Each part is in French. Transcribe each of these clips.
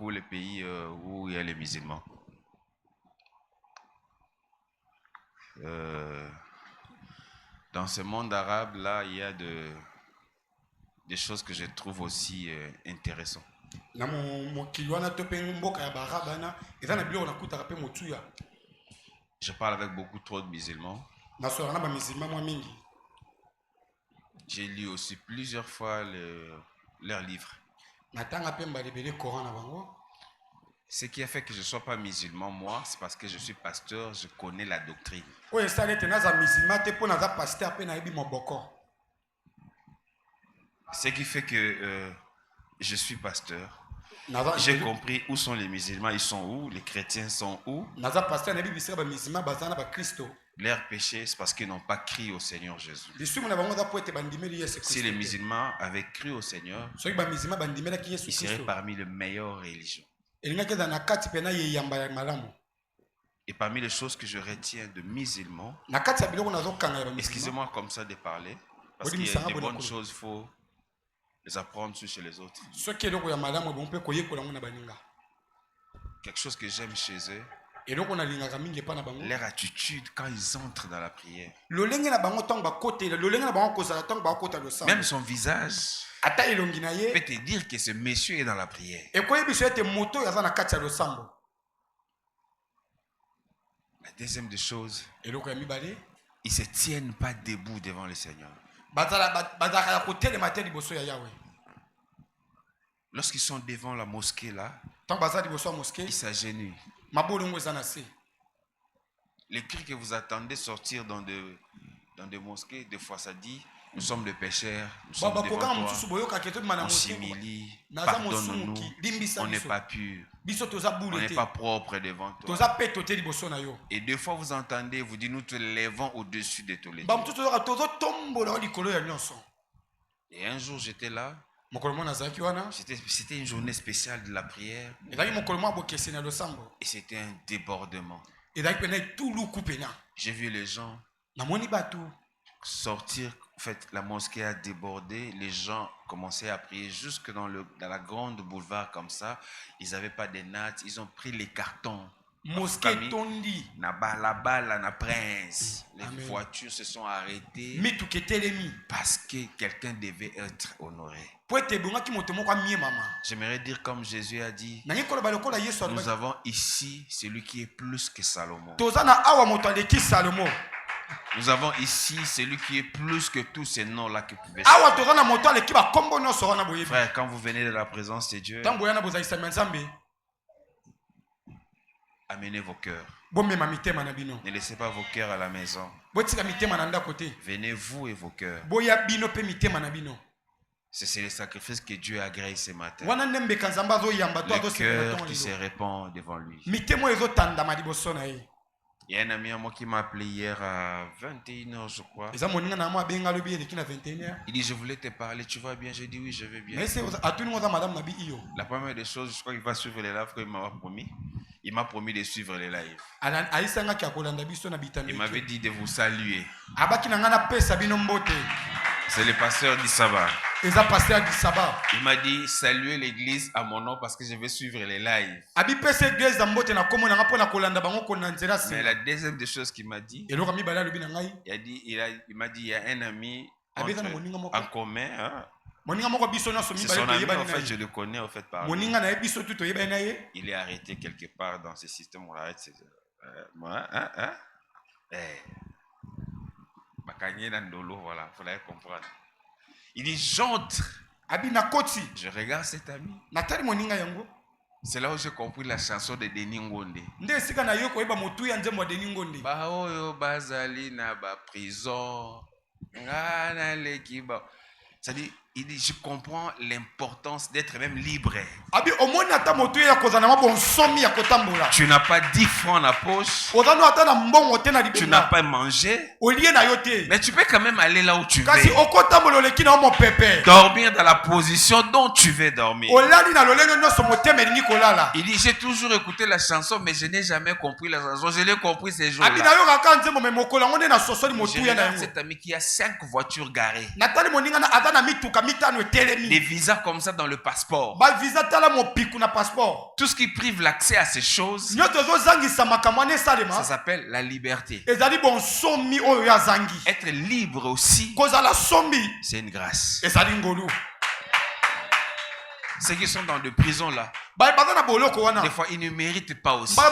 beaucoup les pays où il y a les musulmans. Dans ce monde arabe, là, il y a des choses que je trouve aussi intéressantes. Je parle avec beaucoup trop de musulmans. J'ai lu aussi plusieurs fois leurs livres. Ce qui a fait que je ne sois pas musulman, moi, c'est parce que je suis pasteur, je connais la doctrine. Ce qui fait que je suis pasteur. J'ai compris où sont les musulmans, ils sont où, les chrétiens sont où. Leur péché, c'est parce qu'ils n'ont pas crié au Seigneur Jésus. Si les musulmans avaient cru au Seigneur, ils seraient parmi les meilleures religions. Et parmi les choses que je retiens de musulmans, excusez-moi comme ça de parler, parce qu'il y a des bonnes choses, il faut les apprendre chez les autres. Quelque chose que j'aime chez eux, leur attitude quand ils entrent dans la prière. Même son visage peut te dire que ce monsieur est dans la prière. La deuxième des choses, ils ne se tiennent pas debout devant le Seigneur. Lorsqu'ils sont devant la mosquée là, ils s'agenouillent. Les cris que vous attendez sortir dans des mosquées, des fois ça dit, nous sommes des pécheurs, nous sommes devant toi, on s'humilie, pardonne-nous, on n'est pas pur, on n'est pas propre devant toi. Et deux fois vous entendez, vous dites, nous te levons au-dessus de tous les dieux. Et un jour j'étais là, c'était une journée spéciale de la prière, et c'était un débordement. J'ai vu les gens sortir, en fait la mosquée a débordé, les gens commençaient à prier jusque dans la grande boulevard comme ça, ils n'avaient pas de nattes, ils ont pris les cartons. La balle, la prince. Les voitures se sont arrêtées parce que quelqu'un devait être honoré. J'aimerais dire comme Jésus a dit, nous avons ici celui qui est plus que Salomon. Nous avons ici celui qui est plus que tous ces noms-là que vous pouvez citer. Frère, quand vous venez de la présence de Dieu, amenez vos cœurs. Ne laissez pas vos cœurs à la maison. Venez vous et vos cœurs. C'est le sacrifice que Dieu a agréé ce matin. Le cœur qui se répand devant lui. Il y a un ami à moi qui m'a appelé hier à 21h, je crois. Il dit, je voulais te parler, tu vas bien? J'ai dit, oui, je vais bien. La première des choses, je crois qu'il va suivre les lives qu'il m'a promis. Il m'a promis de suivre les lives. Il m'avait dit de vous saluer. C'est le pasteur d'Issaba. Il m'a dit, saluez l'église à mon nom parce que je vais suivre les lives. Mais la deuxième des choses qu'il m'a dit, il m'a dit, il y a un ami en commun. Hein? C'est son ami, en fait, je le connais en fait par lui. Il est arrêté quelque part dans ce système. On arrête voilà, il faudrait comprendre. Il dit, j'entre. Je regarde cet ami. C'est là où j'ai compris la chanson de Denis Ngonde. Baoyo bazali na ba prison. C'est-à-dire, il dit, je comprends l'importance d'être même libre. Tu n'as pas 10 francs dans la poche. Tu n'as pas mangé. Mais tu peux quand même aller là où tu veux. Dormir dans la position dont tu veux dormir. Il dit, j'ai toujours écouté la chanson, mais je n'ai jamais compris la chanson. Je l'ai compris ces jours-là. J'ai cet ami qui a 5 voitures garées. Des visas comme ça dans le passeport. Tout ce qui prive l'accès à ces choses, ça s'appelle la liberté. Être libre aussi, c'est une grâce. Ceux qui sont dans des prisons là, des fois ils ne méritent pas aussi, mais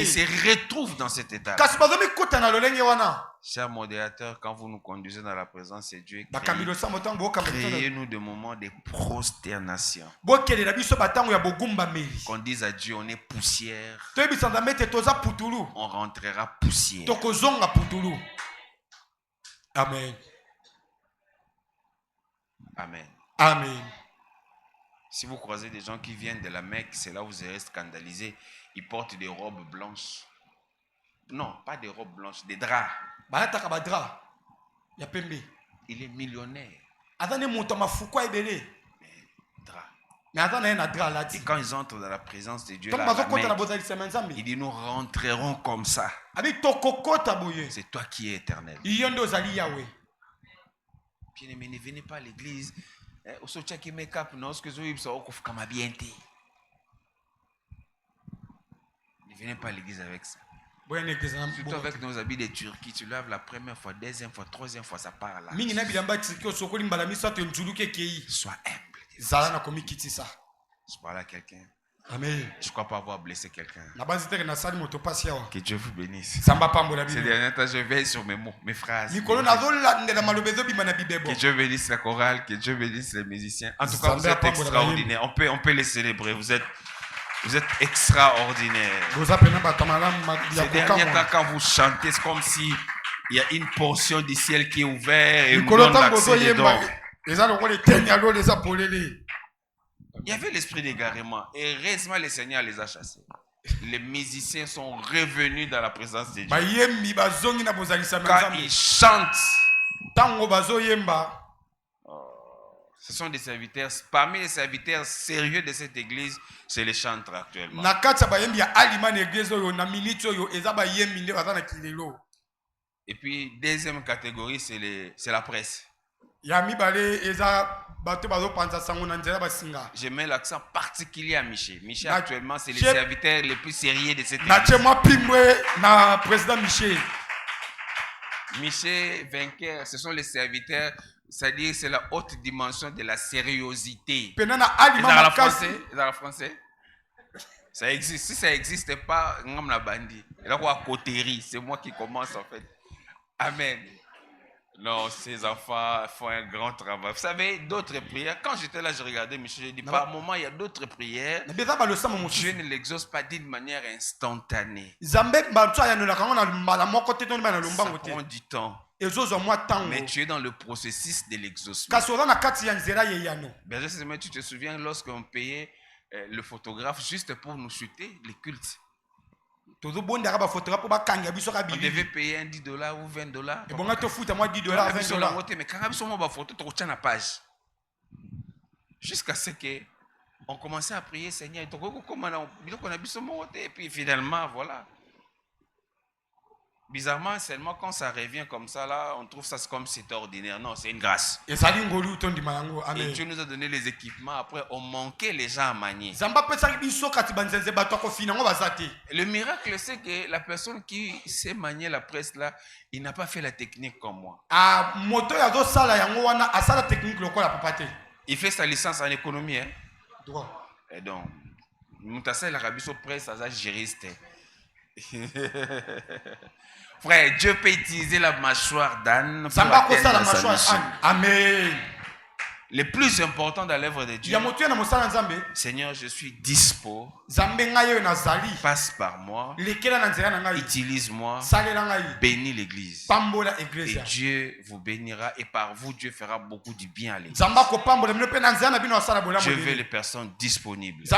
ils se retrouvent dans cet état. Chers modérateurs, quand vous nous conduisez dans la présence de Dieu, créez-nous des moments de prosternation. Qu'on dise à Dieu, on est poussière, on rentrera poussière. Amen. Amen. Amen. Si vous croisez des gens qui viennent de la Mecque, c'est là où vous serez scandalisés. Ils portent des robes blanches. Non, pas des robes blanches, des draps. Il est millionnaire. Et quand ils entrent dans la présence de Dieu, là, il dit, nous rentrerons comme ça. C'est toi qui es éternel. Bien-aimé, ne venez pas à l'église. Ne venez pas à l'église avec ça. Surtout avec nos habits de Turquie, tu laves la première fois, deuxième fois, troisième fois, ça part là. Sois humble. Je parle à quelqu'un. Amen. Je ne crois pas avoir blessé quelqu'un. Que Dieu vous bénisse. Ces derniers temps, je veille sur mes mots, mes phrases. Que Dieu bénisse la chorale, que Dieu bénisse les musiciens. En tout cas, vous êtes extraordinaires. On peut les célébrer. Vous êtes extraordinaires. Ces derniers temps, quand vous chantez, c'est comme si il y a une portion du ciel qui est ouverte et nous donne l'accès dedans. Il y avait l'esprit d'égarement. Et heureusement, le Seigneur les a chassés. Les musiciens sont revenus dans la présence de Dieu. Quand ils chantent, ce sont des serviteurs. Parmi les serviteurs sérieux de cette église, c'est les chantres actuellement. Et puis, deuxième catégorie, c'est la presse. Je mets l'accent particulier à Michel. Michel, actuellement, c'est les serviteurs les plus sérieux de cette église. Michel, vainqueur, ce sont les serviteurs, c'est-à-dire c'est la haute dimension de la sériosité. Dans la français, ça existe. Si ça n'existe pas, on la bandit. Et là, quoi, coterie, c'est moi qui commence en fait. Amen. Non, ces enfants font un grand travail. Vous savez, d'autres prières, quand j'étais là, je regardais Michel, je dis, par moment, il y a d'autres prières. Dieu ne l'exauce pas d'une manière instantanée. Ça prend du temps. Mais tu es dans le processus de l'exaucement. Mais tu te souviens lorsqu'on payait le photographe juste pour nous shooter les cultes. On devait payer un $10 ou $20. Et bon, tu fous à moi $10, $20. Mais quand on a une photo, tu retiens la page. Jusqu'à ce qu'on commençait à prier, Seigneur, et puis finalement, voilà. Bizarrement, seulement quand ça revient comme ça, là, on trouve ça comme c'est ordinaire. Non, c'est une grâce. Et Dieu nous a donné les équipements. Après, on manquait les gens à manier. Le miracle, c'est que la personne qui sait manier la presse, là, il n'a pas fait la technique comme moi. Il fait sa licence en économie. Hein? Et donc, Moutassé, l'Arabie presse, ça juriste. Frère, Dieu peut utiliser la mâchoire d'âne pour atteindre sa mission. Amen. Le plus important dans l'œuvre de Dieu, Seigneur, je suis dispo. Passe par moi. Utilise-moi. Bénis l'église. Et Dieu vous bénira. Et par vous, Dieu fera beaucoup du bien à l'église. Je veux les personnes disponibles. Et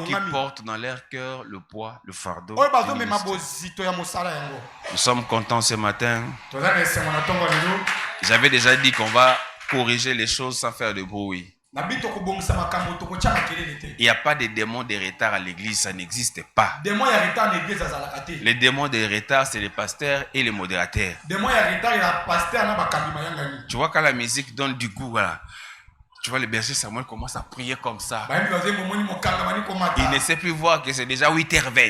qui portent dans leur cœur le poids, le fardeau. Nous sommes contents ce matin. J'avais déjà dit qu'on va corriger les choses sans faire de bruit. Il n'y a pas de démons de retard à l'église, ça n'existe pas. Les démons de retard, c'est les pasteurs et les modérateurs. Tu vois, quand la musique donne du goût, voilà. Tu vois, le berger Samuel commence à prier comme ça. Il ne sait plus voir que c'est déjà 8h20.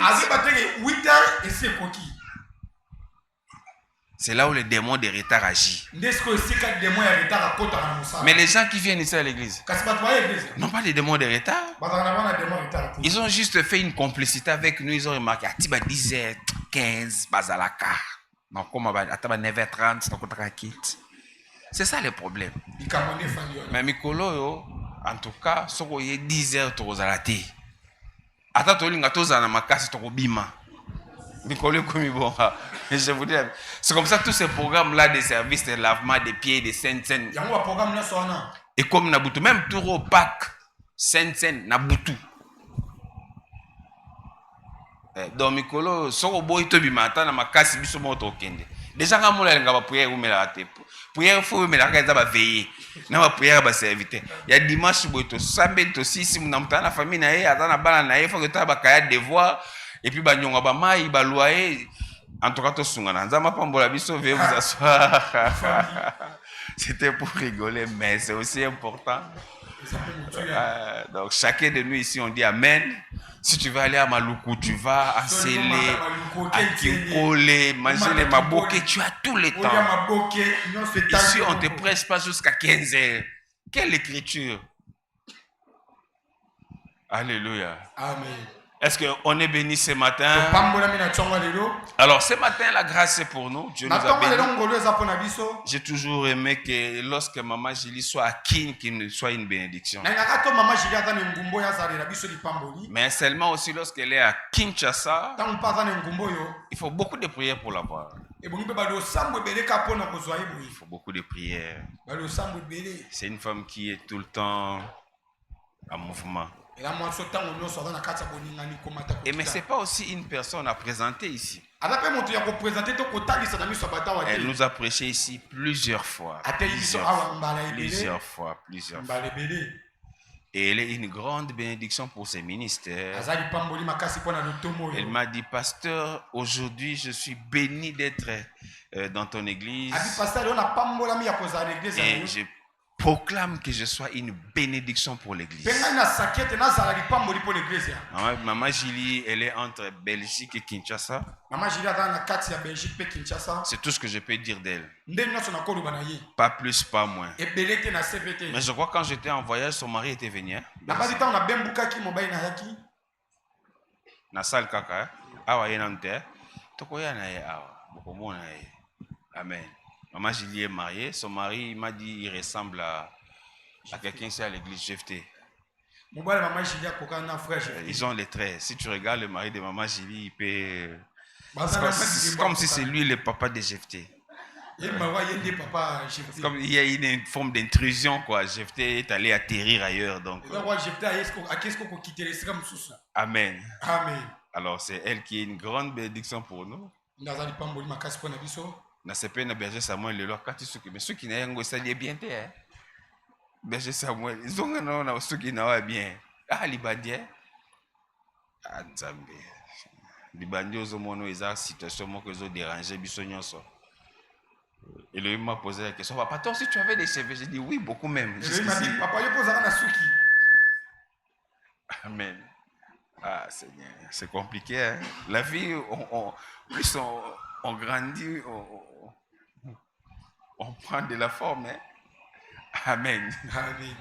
C'est là où le démon de retard agit. Mais les gens qui viennent ici à l'église n'ont pas de démon de retard. Ils ont juste fait une complicité avec nous. Ils ont remarqué, à 10h15, Bazalaka. Non, comme à 9h30, c'est ça le problème. Mais Mikolo, en tout cas, si vous avez 10h, vous avez raté. Attends, vous avez ma casse, vous avez je vous dis, c'est comme ça tous ces programmes-là de services de lavement des pieds, de Saint-Saint. Et comme Nabutu, même tout au Pâques, Saint-Saint, Nabutu. Donc, Mikolo, si vous avez dit que ma casse, vous avez déjà, quand vous avez prière, vous avez raté. Prière, il faut veiller. Il y a dimanche, samedi, si vous avez la famille, il faut que vous ayez des devoirs. Et puis, en tout cas, veuillez vous asseoir. C'était pour rigoler, mais c'est aussi important. Donc, chacun de nous ici, on dit Amen. Si tu vas aller à Maluku, tu vas à Sélé, à Kinkole, manger les maboké, tu as tout le temps. Ici, on ne te presse pas jusqu'à 15h. Quelle écriture! Alléluia. Amen. Est-ce qu'on est béni ce matin? Alors ce matin, la grâce est pour nous. Dieu nous a bénis. J'ai toujours aimé que lorsque Maman Julie soit à Kin, qu'il soit une bénédiction. Mais seulement aussi lorsqu'elle est à Kinshasa, il faut beaucoup de prières pour l'avoir. Il faut beaucoup de prières. C'est une femme qui est tout le temps en mouvement. Et mais ce n'est pas aussi une personne à présenter ici. Elle nous a prêché ici plusieurs fois. Plusieurs fois. Et elle est une grande bénédiction pour ses ministères. Elle m'a dit, pasteur, aujourd'hui je suis béni d'être dans ton église. Et je proclame que je sois une bénédiction pour l'église. Maman Julie, elle est entre Belgique et Kinshasa. C'est tout ce que je peux dire d'elle. Pas plus, pas moins. Mais je crois que quand j'étais en voyage, son mari était venu. Nasal kaka. Awa yenante. Tokoya na ye awa. Bokomona ye. Amen. Maman Julie est mariée. Son mari m'a dit qu'il ressemble à quelqu'un ici à l'église GFT. Ils ont les traits. Si tu regardes le mari de Maman Julie, il peut... C'est comme si c'est lui le papa de GFT. Comme il y a une forme d'intrusion, quoi. GFT est allé atterrir ailleurs. Donc, Amen. Alors, c'est elle qui est une grande bénédiction pour nous. Na sepe na berger Samuel le lokati suki mais ceux qui n'a yango ça lié bien té berger Samuel ils ont na ceux qui na bien libandie nzambe libandie ozomono eza situation moko ezo déranger biso nyonso. Et lui m'a posé la question, papa toi si tu avais des cheveux, j'ai dit oui beaucoup même. Il m'a dit papa il pose na suki. Amen. Ah Seigneur, c'est compliqué hein? La vie plus on grandit, on prend de la forme. Hein? Amen. Amen.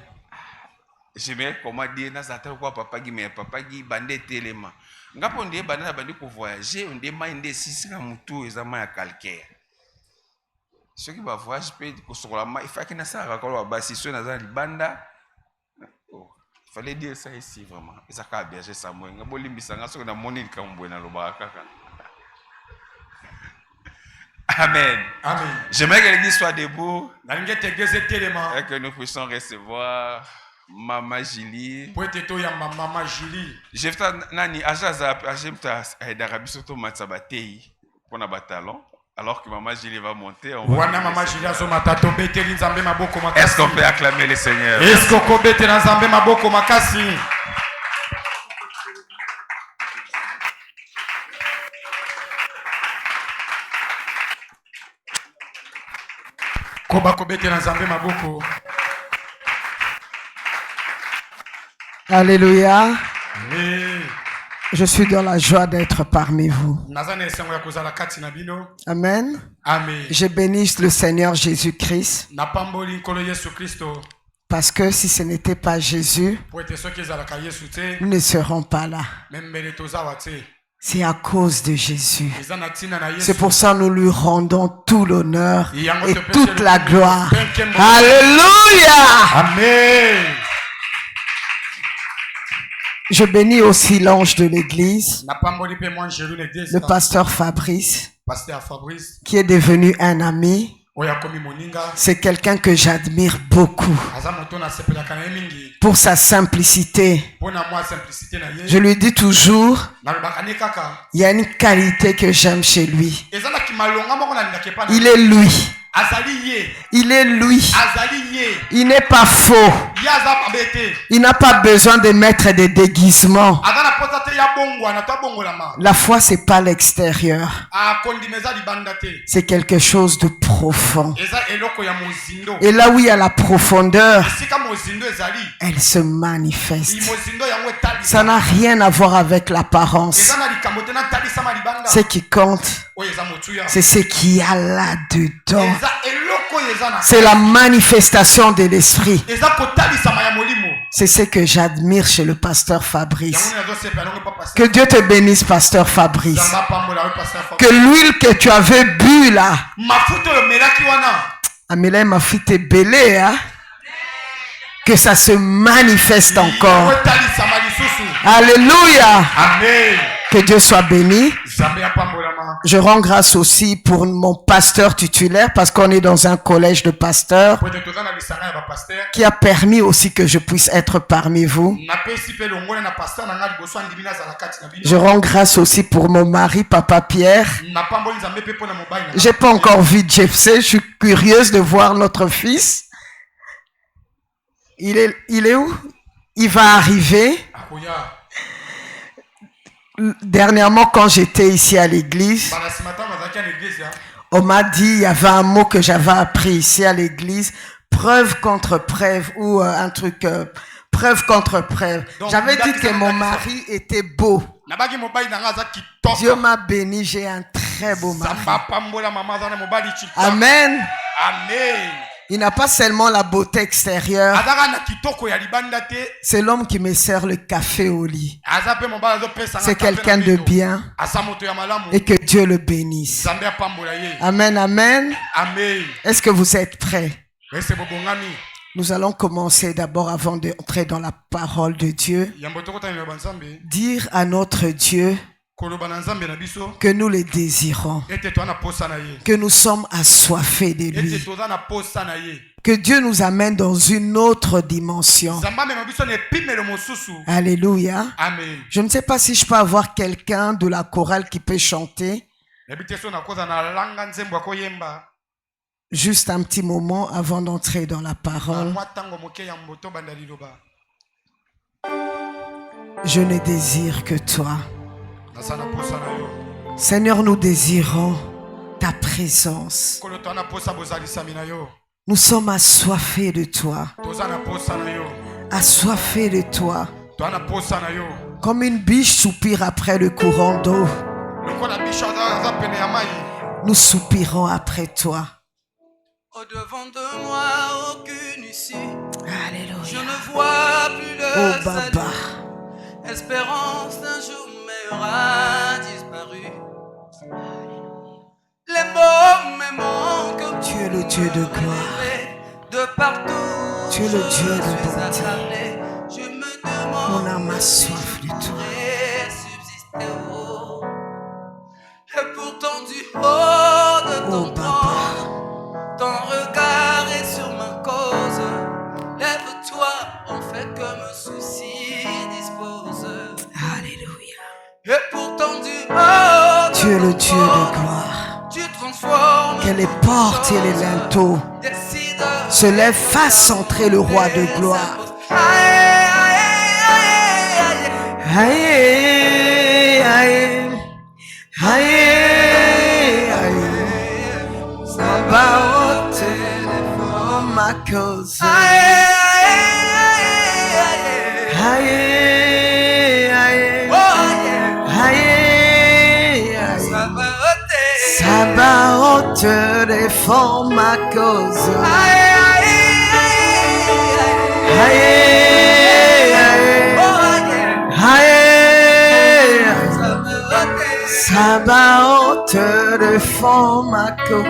J'aimerais comment dire, quoi papa Guy, mais papa Guy, bandé téléma. Ngapo on dit, bandé pour voyager, on dit, mais si c'est un moutou, ils ont un calcaire. Ceux qui vont voyager, il faut qu'il y ait ça, si ceux qui ont banda. Il fallait dire ça ici vraiment. Et ça a berger Samuel. Ngabo limbisanga so na moni kambo na lobaka kaka. Amen. Amen. J'aimerais que l'église soit debout et que nous puissions recevoir Maman Julie. Maman Julie. Jefta nani ajaza ajemta d'Arabie Saoudite matsabatei pour na batalon. Alors que Maman Julie va monter, est-ce qu'on peut acclamer le Seigneur? Alléluia. Je suis dans la joie d'être parmi vous. Amen. Je bénis le Seigneur Jésus-Christ. Parce que si ce n'était pas Jésus, nous ne serons pas là. C'est à cause de Jésus. C'est pour ça que nous lui rendons tout l'honneur et toute la gloire. Alléluia. Amen. Je bénis aussi l'ange de l'église, le pasteur Fabrice, qui est devenu un ami. C'est quelqu'un que j'admire beaucoup pour sa simplicité. Je lui dis toujours, il y a une qualité que j'aime chez lui. Il est lui. Il est lui. Il n'est pas faux. Il n'a pas besoin de mettre des déguisements. La foi, c'est pas l'extérieur. C'est quelque chose de profond. Et là où il y a la profondeur, elle se manifeste. Ça n'a rien à voir avec l'apparence. Ce qui compte, c'est ce qu'il y a là-dedans. C'est la manifestation de l'esprit. C'est ce que j'admire chez le pasteur Fabrice. Que Dieu te bénisse, pasteur Fabrice. Que l'huile que tu avais bu là, Amélie m'a fait te belé, hein? Que ça se manifeste encore. Alléluia. Amen. Que Dieu soit béni. Je rends grâce aussi pour mon pasteur titulaire parce qu'on est dans un collège de pasteurs qui a permis aussi que je puisse être parmi vous. Je rends grâce aussi pour mon mari, Papa Pierre. J'ai pas encore vu Jeffsey. Je suis curieuse de voir notre fils. Il est où? Il va arriver. Dernièrement, quand j'étais ici à l'église, on m'a dit, il y avait un mot que j'avais appris ici à l'église, preuve contre preuve, ou un truc, preuve contre preuve. J'avais dit que mon mari était beau. Dieu m'a béni, j'ai un très beau mari. Amen. Amen. Il n'a pas seulement la beauté extérieure. C'est l'homme qui me sert le café au lit. C'est quelqu'un de bien. Et que Dieu le bénisse. Amen, amen. Est-ce que vous êtes prêts? Nous allons commencer d'abord avant d'entrer dans la parole de Dieu. Dire à notre Dieu que nous le désirons, que nous sommes assoiffés de lui, que Dieu nous amène dans une autre dimension. Alléluia. Amen. Je ne sais pas si je peux avoir quelqu'un de la chorale qui peut chanter. Juste un petit moment avant d'entrer dans la parole. Je ne désire que toi. Seigneur, nous désirons ta présence. Nous sommes assoiffés de toi. Assoiffés de toi. Comme une biche soupire après le courant d'eau. Nous soupirons après toi. Au-devant de moi, aucune issue. Alléluia. Je ne vois plus le Oh salut. Baba. Espérance d'un jour m'aura disparu. Les mots me manquent. Tu es le Dieu de gloire. De partout. Tu es le Dieu de bonté. Je me demande. Mon âme a soif de toi. Subsister haut. Et pourtant du haut de ton Oh trône, Baba. ton regard est sur ma cause. Lève-toi, en fait que me soucie dispose. Alléluia. Et pourtant du haut de Tu es le ton Dieu de trône, gloire. tu Que les portes et les linteaux se lèvent, fassent entrer le roi de gloire. Aïe, aïe, aïe, aïe. Sabaoth for ma cause. Aïe, aïe, aïe, aïe. Sabaoth défend ma cause. Aïe, aïe, aïe. Sabaoth défend ma cause.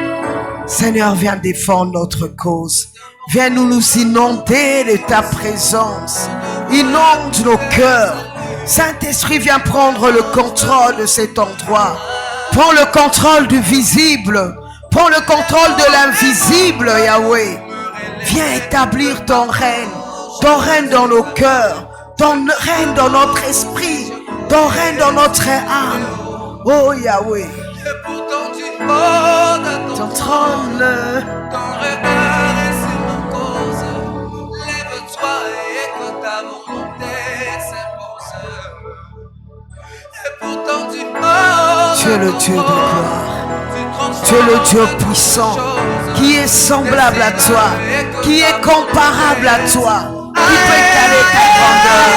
Seigneur, viens défendre notre cause. Viens nous inonder de ta présence. Inonde nos cœurs. Saint-Esprit, viens prendre le contrôle de cet endroit. Prends le contrôle du visible. Prends le contrôle de l'invisible, Yahweh. Viens établir ton règne. Ton règne dans nos cœurs. Ton règne dans notre esprit. Ton règne dans notre âme. Oh Yahweh. Ton trône. Ton regard est sur ma cause. Lève-toi et que ta volonté s'impose. Et pourtant tu pars. Tu es le Dieu de gloire. Tu es le Dieu puissant, qui est semblable à toi, qui est comparable à toi, qui peut étaler ta grandeur.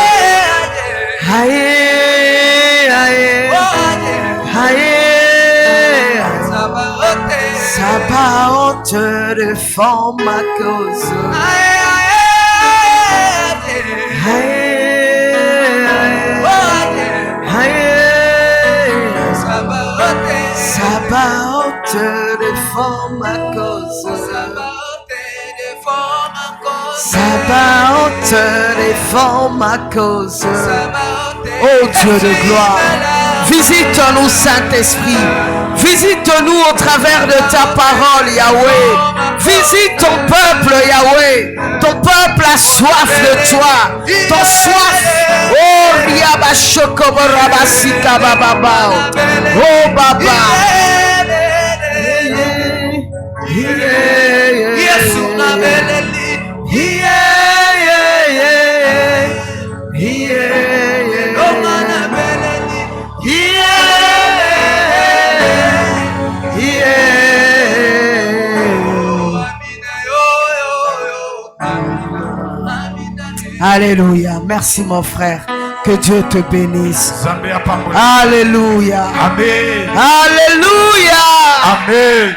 Aïe, aïe, aïe. Sabaoth défend ma cause. Aïe, Sabaoth défend ma cause. Sabaoth défend ma cause. Oh Dieu de gloire, visite-nous Saint-Esprit. Visite-nous au travers de ta parole, Yahweh. Visite ton peuple, Yahweh. Ton peuple a soif de toi. Ton soif. Oh, Riabashokoborabasika Baba. Oh, Baba. Alléluia. Merci mon frère. Que Dieu te bénisse. Alléluia. Amen. Alléluia. Amen.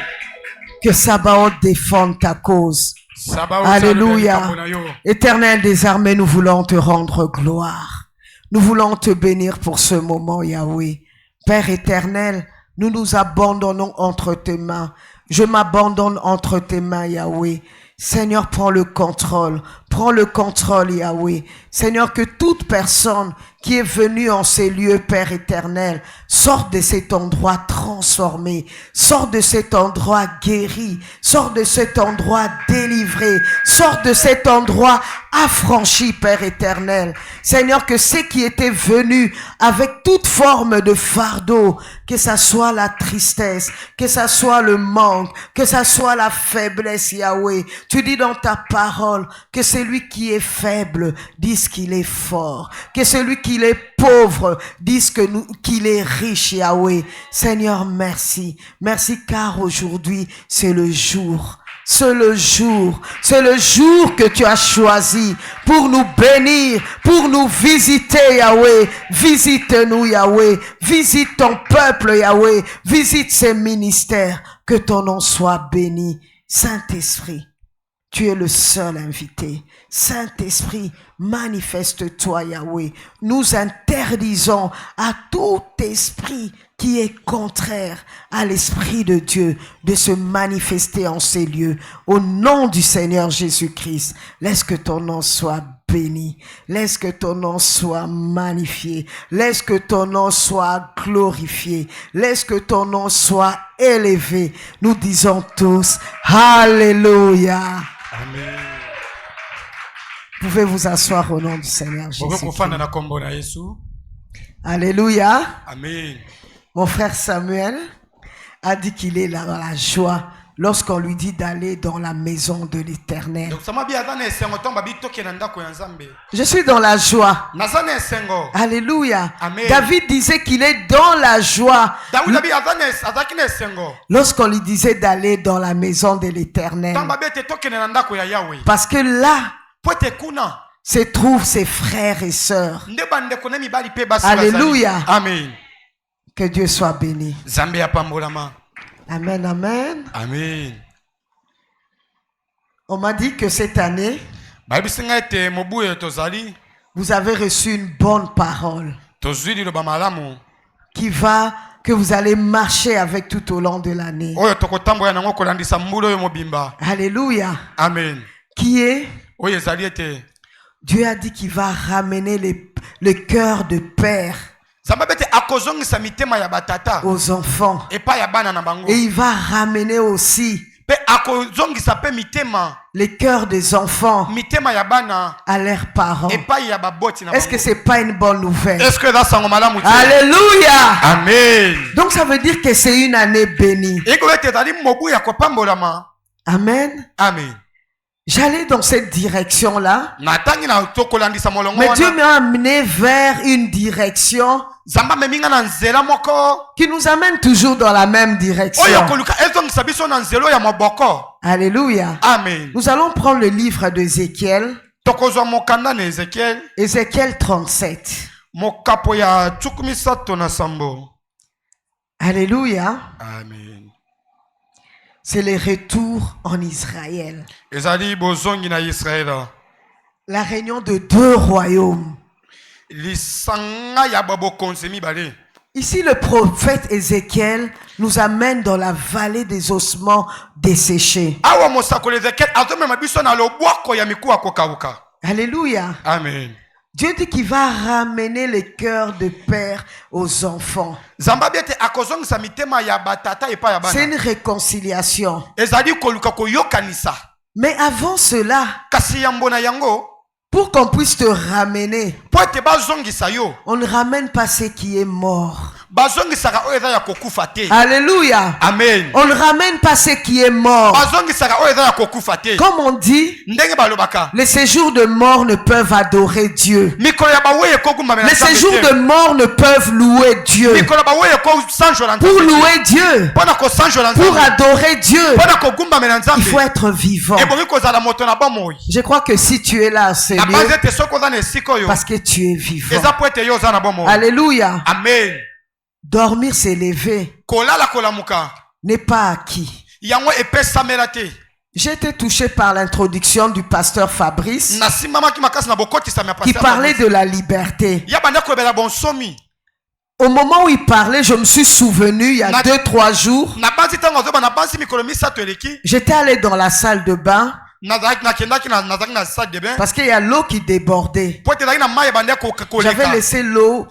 Que Sabaoth défende ta cause. Alléluia. Éternel des armées, nous voulons te rendre gloire. Nous voulons te bénir pour ce moment, Yahweh. Père éternel, nous nous abandonnons entre tes mains. Je m'abandonne entre tes mains, Yahweh. Seigneur, prends le contrôle, Yahweh. Seigneur, que toute personne qui est venue en ces lieux, Père éternel, sorte de cet endroit transformé, sorte de cet endroit guéri, sorte de cet endroit délivré, sorte de cet endroit affranchi, Père éternel. Seigneur, que ceux qui étaient venus avec toute forme de fardeau, que ça soit la tristesse, que ça soit le manque, que ça soit la faiblesse, Yahweh. Tu dis dans ta parole que celui qui est faible dise qu'il est fort, que celui qui est pauvre dise qu'il est riche, Yahweh. Seigneur, merci. Merci car aujourd'hui, c'est le jour. C'est le jour que tu as choisi pour nous bénir, pour nous visiter, Yahweh. Visite-nous, Yahweh. Visite ton peuple, Yahweh. Visite ces ministères. Que ton nom soit béni. Saint-Esprit, tu es le seul invité. Saint-Esprit, manifeste-toi, Yahweh. Nous interdisons à tout esprit qui est contraire à l'Esprit de Dieu de se manifester en ces lieux. Au nom du Seigneur Jésus-Christ, laisse que ton nom soit béni. Laisse que ton nom soit magnifié. Laisse que ton nom soit glorifié. Laisse que ton nom soit élevé. Nous disons tous, Alléluia. Amen. Vous pouvez vous asseoir au nom du Seigneur Jésus. Alléluia. Amen. Mon frère Samuel, a dit qu'il est là dans la joie lorsqu'on lui dit d'aller dans la maison de l'Éternel. Je suis dans la joie. Alléluia. Amen. David disait qu'il est dans la joie lorsqu'on lui disait d'aller dans la maison de l'Éternel. Parce que là se trouvent ses frères et sœurs. Alléluia. Amen. Que Dieu soit béni. Amen, amen. Amen. On m'a dit que cette année, vous avez reçu une bonne parole que vous allez marcher avec tout au long de l'année. Alléluia. Amen. Qui est? Dieu a dit qu'il va ramener le cœur de père aux enfants. Et il va ramener aussi les cœurs des enfants à leurs parents. Est-ce que c'est pas une bonne nouvelle? Alléluia. Amen. Donc ça veut dire que c'est une année bénie. Amen. Amen. J'allais dans cette direction-là. Mais Dieu m'a amené vers une direction qui nous amène toujours dans la même direction. Alléluia. Amen. Nous allons prendre le livre d'Ézéchiel. Ézéchiel 37. Alléluia. Amen. C'est le retour en Israël. La réunion de deux royaumes. Ici, le prophète Ézéchiel nous amène dans la vallée des ossements desséchés. Alléluia. Amen. Dieu dit qu'il va ramener le cœur de père aux enfants. C'est une réconciliation. Mais avant cela, pour qu'on puisse te ramener, on ne ramène pas ce qui est mort. Alléluia. Amen. On ne ramène pas ce qui est mort. Comme on dit, les séjours de mort ne peuvent adorer Dieu. Les séjours de mort ne peuvent louer Dieu. Pour louer Dieu, pour adorer Dieu, il faut être vivant. Je crois que si tu es là, c'est parce que tu es vivant. Alléluia. Amen. Dormir, c'est lever, n'est pas acquis. J'ai été touché par l'introduction du pasteur Fabrice qui parlait de la liberté. Au moment où il parlait, je me suis souvenu, il y a 2-3 jours, j'étais allé dans la salle de bain parce qu'il y a l'eau qui débordait. J'avais laissé l'eau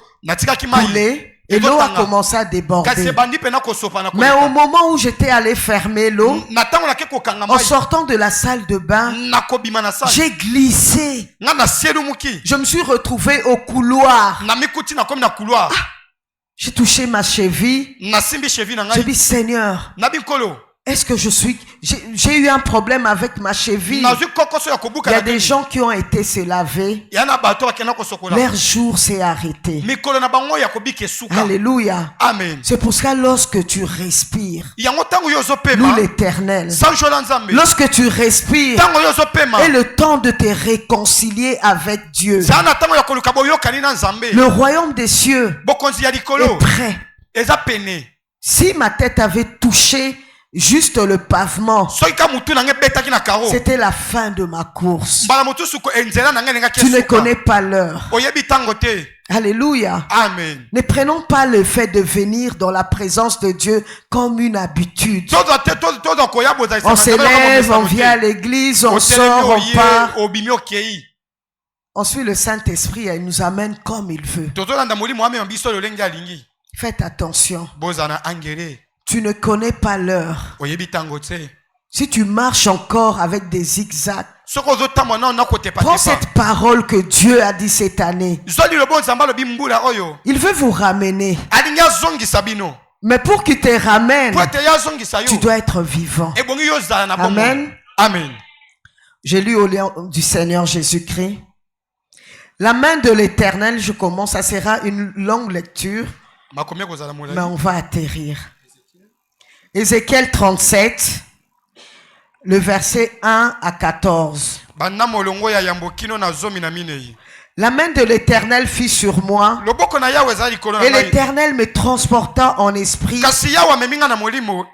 couler. Et l'eau a commencé à déborder. Mais au moment où j'étais allé fermer l'eau, en sortant de la salle de bain, j'ai glissé. Je me suis retrouvé au couloir. J'ai touché ma cheville. J'ai dit, Seigneur, est-ce que j'ai eu un problème avec ma cheville? Il y a des gens qui ont été se laver. Leur jour s'est arrêté. Alléluia. Amen. C'est pour ça lorsque tu respires, loue l'Éternel. Lorsque tu respires, est le temps de te réconcilier avec Dieu. Le royaume des cieux est prêt. Si ma tête avait touché juste le pavement, c'était la fin de ma course. Tu ne connais pas l'heure. Alléluia. Amen. Ne prenons pas le fait de venir dans la présence de Dieu comme une habitude. On s'élève, on vient à l'église, on sort, on part. On suit le Saint-Esprit et il nous amène comme il veut. Faites attention. Tu ne connais pas l'heure. Si tu marches encore avec des zigzags, prends cette parole que Dieu a dit cette année. Il veut vous ramener. Mais pour qu'il te ramène, tu dois être vivant. Amen. Amen. J'ai lu au nom du Seigneur Jésus-Christ. La main de l'Éternel, je commence, ça sera une longue lecture, mais on va atterrir. Ézéchiel 37, le verset 1 à 14. La main de l'Éternel fut sur moi, et l'Éternel me transporta en esprit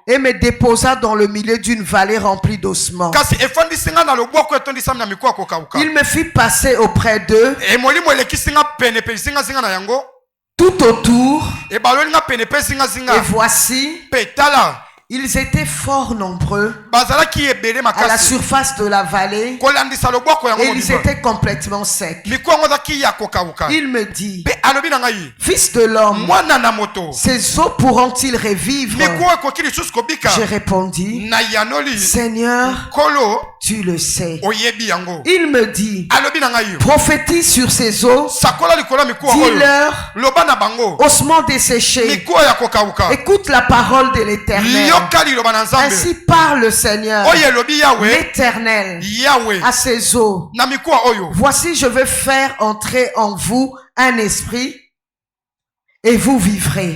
et me déposa dans le milieu d'une vallée remplie d'ossements. Il me fit passer auprès d'eux, tout autour, et voici, ils étaient fort nombreux à la surface de la vallée et ils étaient complètement secs. Il me dit, fils de l'homme, ces eaux pourront-ils revivre? J'ai répondu, Seigneur, tu le sais. Il me dit, prophétise sur ces eaux, dis-leur, ossements desséchés, écoute la parole de l'Éternel. Ainsi parle le Seigneur, l'Éternel, à ses eaux. Voici, je veux faire entrer en vous un esprit et vous vivrez.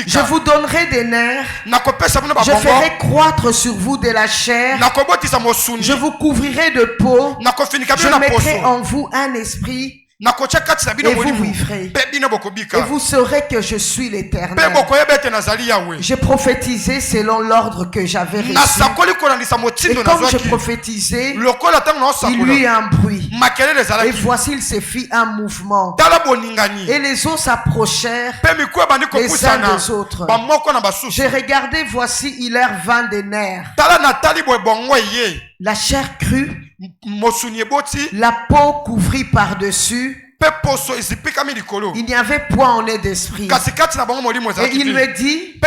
Je vous donnerai des nerfs. Je ferai croître sur vous de la chair. Je vous couvrirai de peau. Je mettrai en vous un esprit et vous vivrez. Et vous saurez que je suis l'Éternel. J'ai prophétisé selon l'ordre que j'avais reçu. Et comme je prophétisais, il y eut un bruit. Et voici, il se fit un mouvement. Et les eaux s'approchèrent les uns des autres. J'ai regardé, voici, il leur vint des nerfs. La chair crue, la peau couvrit par-dessus. Il n'y avait point en eux d'esprit. Et il me dit,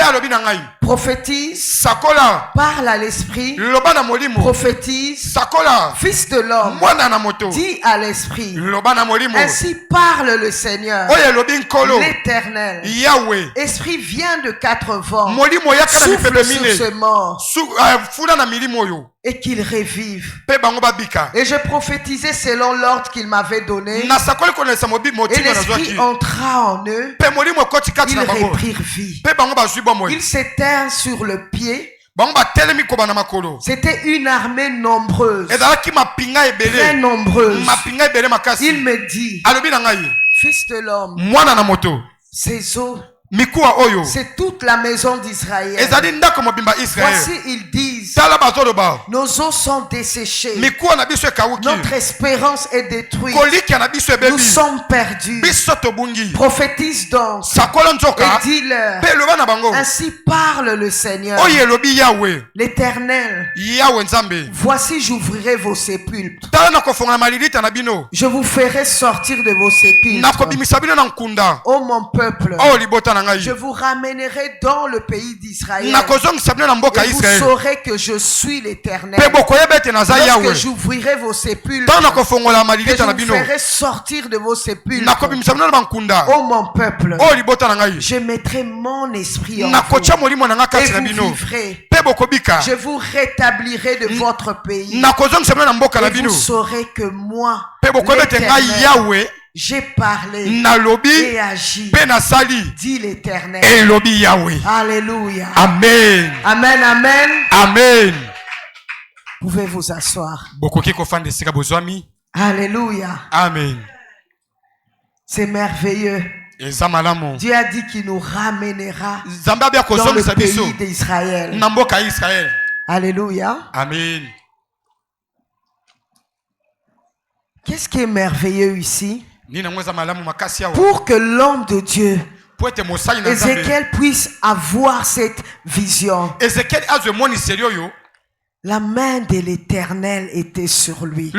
prophétise, parle à l'esprit, prophétise, fils de l'homme, dis à l'esprit, ainsi parle le Seigneur, l'Éternel. Esprit vient de 4 vents, souffle sur ce mort et qu'il revive. Et je prophétisais selon l'ordre qu'il m'avait donné. Et l'esprit entra en eux. Ils reprirent vie. Ils s'éteignent sur le pied. C'était une armée nombreuse, très nombreuse. Il me dit, fils de l'homme, ces eaux, c'est toute la maison d'Israël. Voici, ils disent, nos eaux sont desséchées, notre espérance est détruite, nous sommes perdus. Prophétise donc et dis-leur, ainsi parle le Seigneur, l'Éternel. Voici, j'ouvrirai vos sépulcres, je vous ferai sortir de vos sépulcres, ô mon peuple. Je vous ramènerai dans le pays d'Israël. Et vous saurez que je suis l'Éternel. Lorsque j'ouvrirai vos sépulcres, que je vous ferai sortir de vos sépulcres, ô mon peuple, je mettrai mon esprit en vous et vous vivrez. Je vous rétablirai de votre pays et vous saurez que moi, l'Éternel, j'ai parlé et agi, dit l'Éternel. Alléluia. Amen. Amen, amen. Amen. Pouvez vous asseoir. Alléluia. Amen. C'est merveilleux. Dieu a dit qu'il nous ramènera dans le pays d'Israël. Alléluia. Amen. Qu'est-ce qui est merveilleux ici? Pour que l'homme de Dieu, Ézéchiel, puisse avoir cette vision, la main de l'Éternel était sur lui.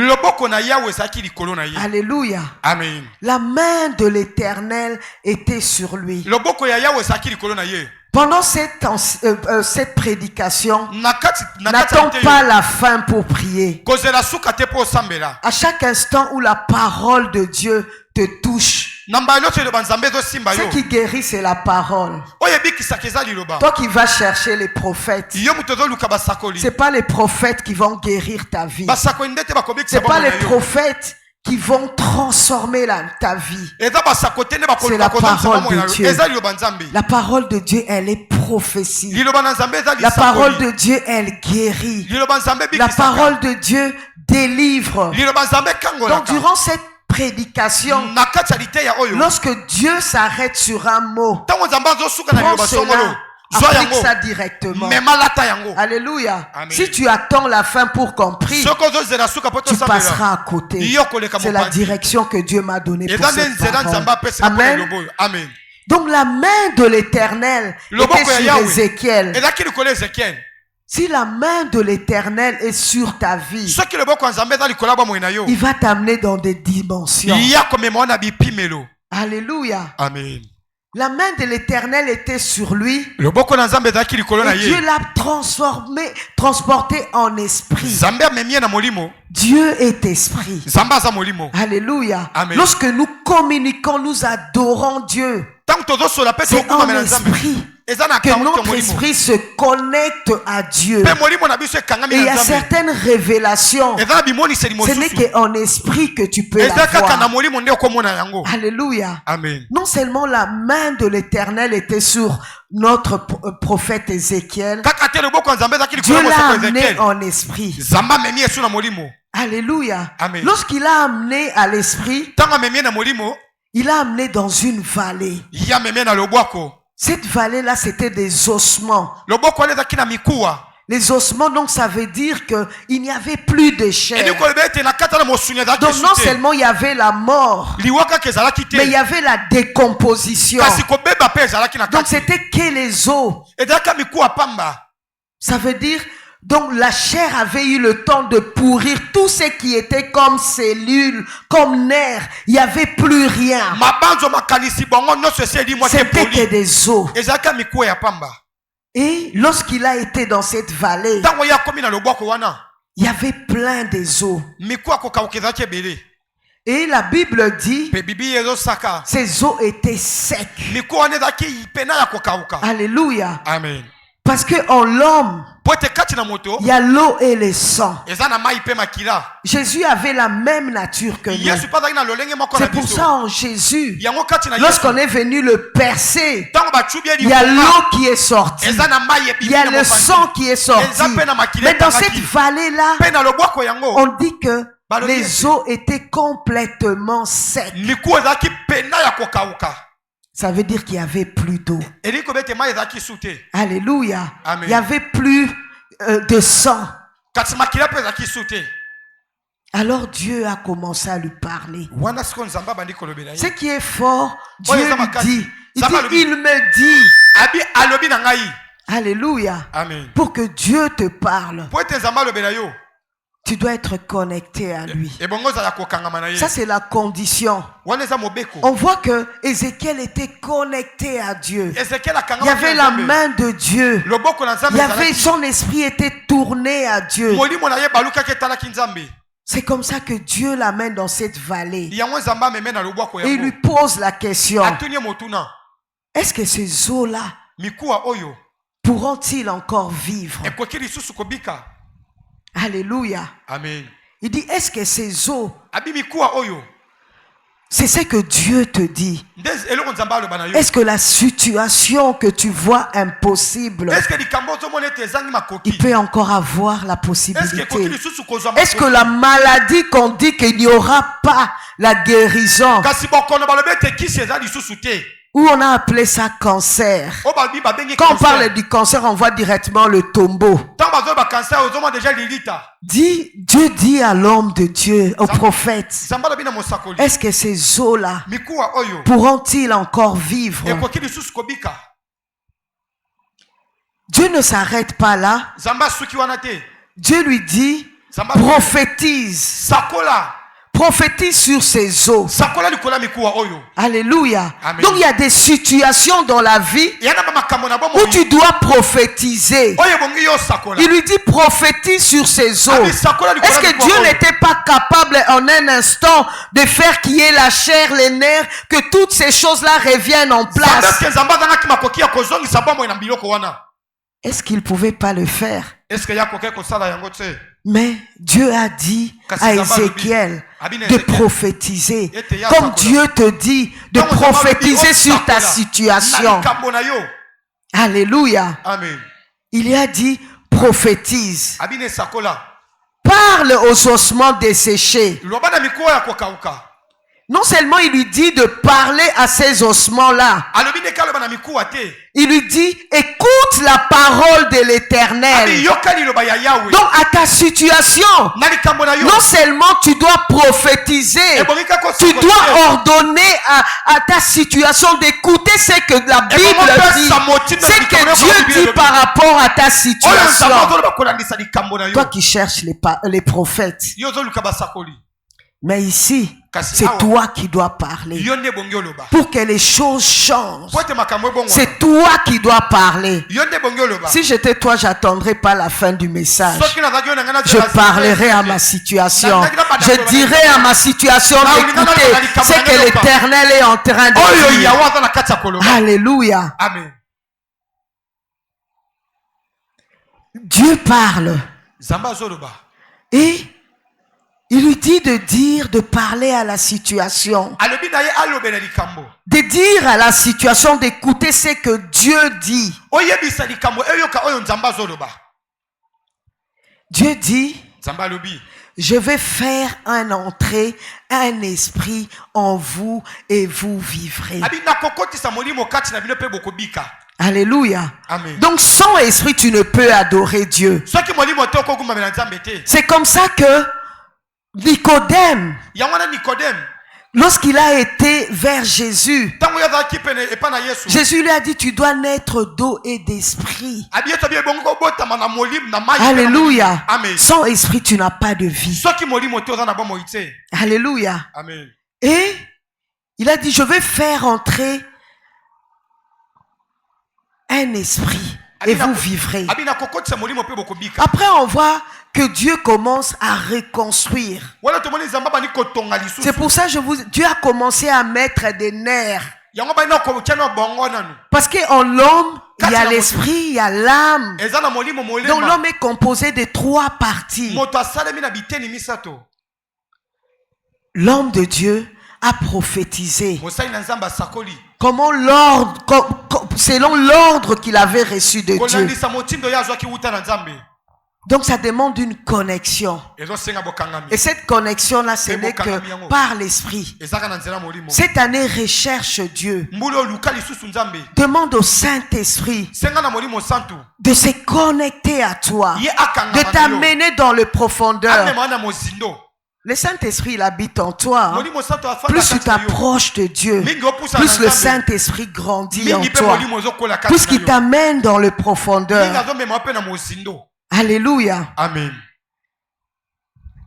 Alléluia. Amen. La main de l'Éternel était sur lui. Pendant cette prédication, n'attends pas la fin pour prier. À chaque instant où la parole de Dieu te touche, Ce qui guérit, c'est la parole. Toi qui vas chercher les prophètes, c'est pas les prophètes qui vont guérir ta vie. C'est pas les prophètes qui vont transformer ta vie. C'est la parole de Dieu. La parole de Dieu, elle est prophétie. La parole de Dieu, elle guérit. La parole de Dieu délivre. Donc durant cette prédication, lorsque Dieu s'arrête sur un mot, prends cela, applique ça directement. Alléluia. Amen. Si tu attends la fin pour compris, tu passeras à côté. C'est la direction que Dieu m'a donnée pour cette parole. Amen. Amen. Donc la main de l'Éternel était sur Ézéchiel. Si la main de l'Éternel est sur ta vie, il va t'amener dans des dimensions. Alléluia. Amen. La main de l'Éternel était sur lui. Et Dieu l'a transporté en esprit. Dieu est esprit. Alléluia. Amen. Lorsque nous communiquons, nous adorons Dieu. C'est en esprit que notre esprit se connecte à Dieu. Et il y a certaines révélations. Ce n'est qu'en esprit que tu peux la voir. Alléluia. Amen. Non seulement la main de l'Éternel était sur notre prophète Ézéchiel, Dieu l'a amené en esprit. Alléluia. Amen. Lorsqu'il a amené à l'esprit, il a amené dans une vallée. Cette vallée-là, c'était des ossements. Les ossements, donc ça veut dire qu'il n'y avait plus de chair. Donc non seulement il y avait la mort, mais il y avait la décomposition. Donc c'était que les os. Ça veut dire, donc la chair avait eu le temps de pourrir tout ce qui était comme cellules, comme nerfs. Il n'y avait plus rien. C'était que des os. Et lorsqu'il a été dans cette vallée, il y avait plein des os. Et la Bible dit, ces os étaient secs. Alléluia. Amen. Parce que en l'homme, il y a l'eau et le sang. Jésus avait la même nature que nous. C'est pour ça en Jésus, lorsqu'on est venu le percer, il y a l'eau qui est sortie. Il y a le sang qui est sorti. Mais dans cette vallée-là, on dit que les eaux étaient complètement secs. Ça veut dire qu'il n'y avait plus d'eau. Alléluia. Amen. Il n'y avait plus de sang. Alors Dieu a commencé à lui parler. Ce qui est fort, Dieu lui dit. Il me dit. Alléluia. Amen. Pour que Dieu te parle, tu dois être connecté à lui. Ça, c'est la condition. On voit que Ézéchiel était connecté à Dieu. Il y avait la main de Dieu. Il y avait, son esprit était tourné à Dieu. C'est comme ça que Dieu l'amène dans cette vallée. Et il lui pose la question. Est-ce que ces eaux-là pourront-ils encore vivre? Alléluia. Amen. Il dit, est-ce que ces eaux, c'est ce que Dieu te dit? Est-ce que la situation que tu vois impossible, il peut encore avoir la possibilité? Est-ce que la maladie qu'on dit qu'il n'y aura pas la guérison, où on a appelé ça cancer? Quand on parle du cancer, on voit directement le tombeau. Dieu dit à l'homme de Dieu, au prophète, est-ce que ces eaux-là pourront-ils encore vivre? Dieu ne s'arrête pas là. Dieu lui dit, prophétise. prophétise sur ces eaux. Alléluia. Amen. Donc il y a des situations dans la vie où tu dois prophétiser. Il lui dit prophétise sur ces eaux. Est-ce que Dieu n'était pas capable en un instant de faire qu'il y ait la chair, les nerfs, que toutes ces choses-là reviennent en place? Est-ce qu'il ne pouvait pas le faire? Mais Dieu a dit à Ézéchiel de prophétiser. Comme Dieu te dit de prophétiser sur ta situation. Alléluia. Amen. Il a dit prophétise. Parle aux ossements desséchés. Non seulement il lui dit de parler à ces ossements-là. Il lui dit, écoute la parole de l'Éternel. Donc à ta situation, non seulement tu dois prophétiser, tu dois ordonner à ta situation d'écouter ce que la Bible dit, ce que Dieu dit par rapport à ta situation. Toi qui cherches les prophètes. Mais ici, c'est toi qui dois parler. Pour que les choses changent, c'est toi qui dois parler. Si j'étais toi, j'attendrais pas la fin du message. Je parlerai à ma situation. Je dirai à ma situation d'écouter ce que l'Éternel est en train de dire. Alléluia. Amen. Dieu parle. Et il lui dit de parler à la situation. De dire à la situation d'écouter ce que Dieu dit. Dieu dit, je vais faire un entrée, un esprit en vous et vous vivrez. Alléluia. Amen. Donc sans esprit, tu ne peux adorer Dieu. C'est comme ça que Nicodème, lorsqu'il a été vers Jésus, Jésus lui a dit, tu dois naître d'eau et d'esprit. Alléluia. Amen. Sans esprit, tu n'as pas de vie. Alléluia. Amen. Et il a dit, je vais faire entrer un esprit et vous vivrez. Après, on voit que Dieu commence à reconstruire. C'est pour ça que Dieu a commencé à mettre des nerfs. Parce qu'en l'homme, il y a l'esprit, il y a l'âme. Donc l'homme est composé de 3 parties. L'homme de Dieu a prophétisé. Comment selon l'ordre qu'il avait reçu de Dieu. Donc ça demande une connexion. Et cette connexion-là, ce n'est que par l'esprit. Cette année, recherche Dieu. Demande au Saint-Esprit de se connecter à toi, de t'amener dans le profondeur. Le Saint-Esprit, il habite en toi. Plus tu t'approches de Dieu, plus le Saint-Esprit grandit en toi. Plus qu'il t'amène dans le profondeur. Alléluia. Amen.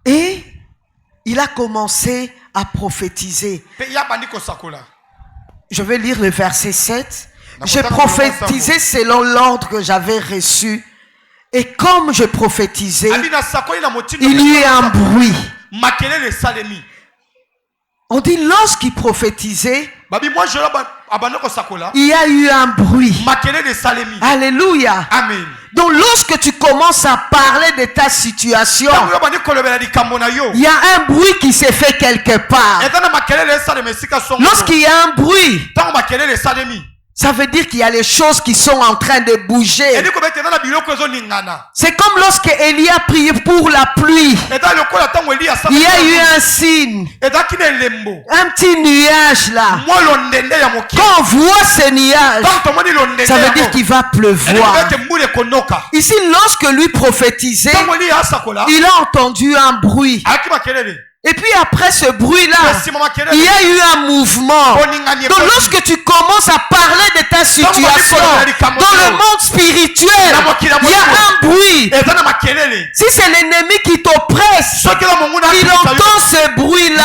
Et il a commencé à prophétiser. Je vais lire le verset 7. Je prophétisais selon l'ordre que j'avais reçu. Et comme je prophétisais, il y eut un bruit. On dit lorsqu'il prophétisait, il y a eu un bruit. Alléluia. Amen. Donc lorsque tu commences à parler de ta situation, il y a un bruit qui s'est fait quelque part. Lorsqu'il y a un bruit, ça veut dire qu'il y a les choses qui sont en train de bouger. C'est comme lorsque Élie a prié pour la pluie. Il y a eu un signe. Un petit nuage là. Quand on voit ce nuage, ça veut dire qu'il va pleuvoir. Ici, lorsque lui prophétisait, il a entendu un bruit. Et puis après ce bruit-là, il y a eu un mouvement. Donc lorsque tu commences à parler de ta situation, dans le monde spirituel, il y a un bruit bruit, si c'est l'ennemi qui t'oppresse, il entend ce bruit-là.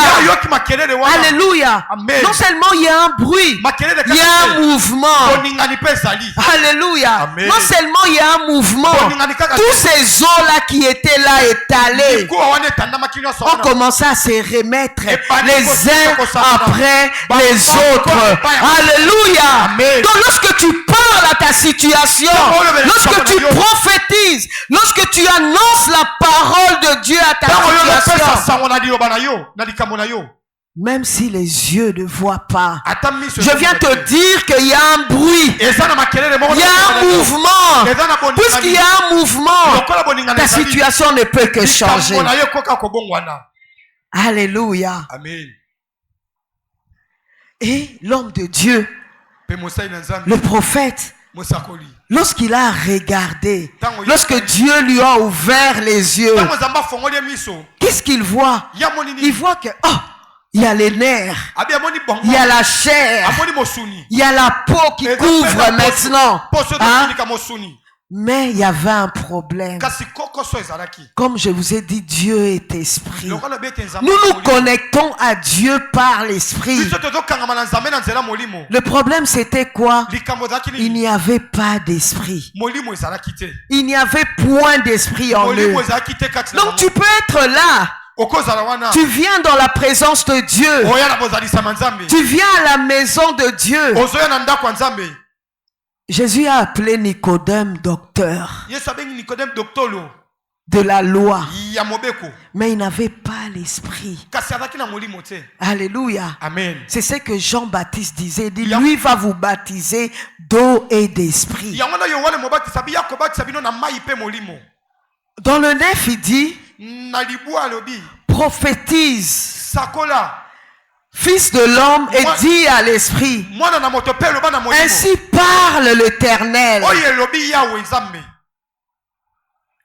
Alléluia. Non seulement il y a un bruit, il y a un mouvement. Alléluia. Non seulement il y a un mouvement, tous ces eaux-là qui étaient là étalées ont commencé à se remettre les uns après les autres. Alléluia. Donc lorsque tu parles à ta situation, lorsque tu prophétises, lorsque tu annonces la parole de Dieu à ta situation, même si les yeux ne voient pas, je viens te dire qu'il y a un bruit, il y a un mouvement. Puisqu'il y a un mouvement, ta situation ne peut que changer. Alléluia. Amen. Et l'homme de Dieu, le prophète, lorsqu'il a regardé, lorsque Dieu lui a ouvert les yeux, qu'est-ce qu'il voit? Il voit que il y a les nerfs, il y a la chair, il y a la peau qui couvre maintenant. Hein? Mais il y avait un problème. Comme je vous ai dit, Dieu est esprit. Nous nous connectons à Dieu par l'esprit. Le problème c'était quoi? Il n'y avait pas d'esprit. Il n'y avait point d'esprit en eux. Donc tu peux être là. Tu viens dans la présence de Dieu. Tu viens à la maison de Dieu. Jésus a appelé Nicodème docteur de la loi, mais il n'avait pas l'esprit. Alléluia. Amen. C'est ce que Jean-Baptiste disait. Il dit, lui va vous baptiser d'eau et d'esprit. Dans le 9, il dit, prophétise, Fils de l'homme, et dit à l'esprit, ainsi parle l'Éternel.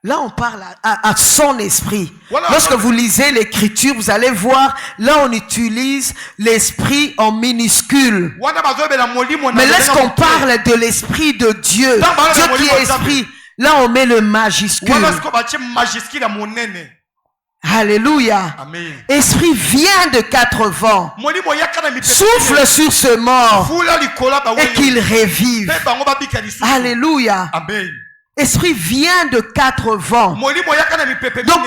Là, on parle à son esprit. Lorsque vous lisez l'écriture, vous allez voir, là, on utilise l'esprit en minuscule. Mais lorsqu'on parle de l'esprit de Dieu, Dieu qui est esprit, là, on met le majuscule. Alléluia. Amen. Esprit vient de 4 vents. Souffle sur ce mort et qu'il revive. Alléluia. Amen. Esprit vient de 4 vents. Donc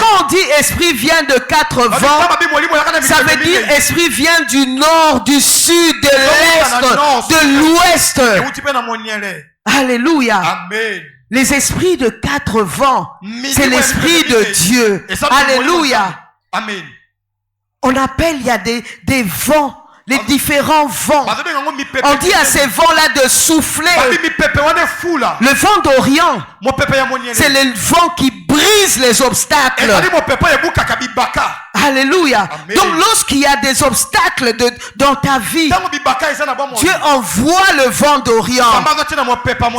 quand on dit esprit vient de 4 vents, ça veut dire esprit vient du nord, du sud, de l'est, de l'ouest. Alléluia. Amen. Les esprits de 4 vents, c'est l'esprit de Dieu. Alléluia. Amen. On appelle, il y a des vents, les différents vents. On dit à ces vents-là de souffler. Le vent d'Orient, c'est le vent qui brise les obstacles. Alléluia. Amen. Donc lorsqu'il y a des obstacles dans ta vie, Dieu envoie le vent d'Orient.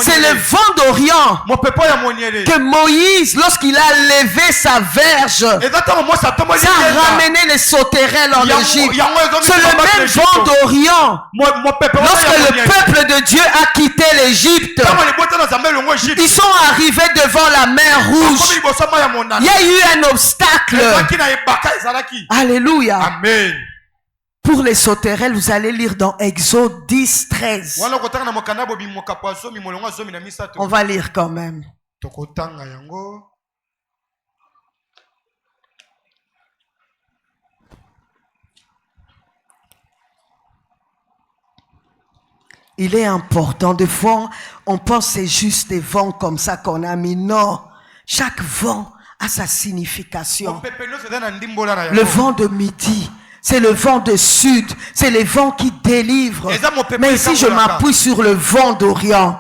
C'est le vent d'Orient que Moïse, lorsqu'il a levé sa verge, ça a ramené les sauterelles en Égypte. C'est le même vent d'Orient. Lorsque le peuple de Dieu a quitté l'Égypte, ils sont arrivés devant la mer Rouge. Il y a eu un obstacle. Alléluia. Amen. Pour les sauterelles, vous allez lire dans Exode 10, 13. On va lire quand même. Il est important. Des fois, on pense que c'est juste des vents comme ça qu'on a mis. Non. Chaque vent a sa signification. Le vent de midi, c'est le vent de sud, c'est le vent qui délivre. Mais ici, je m'appuie sur le vent d'Orient.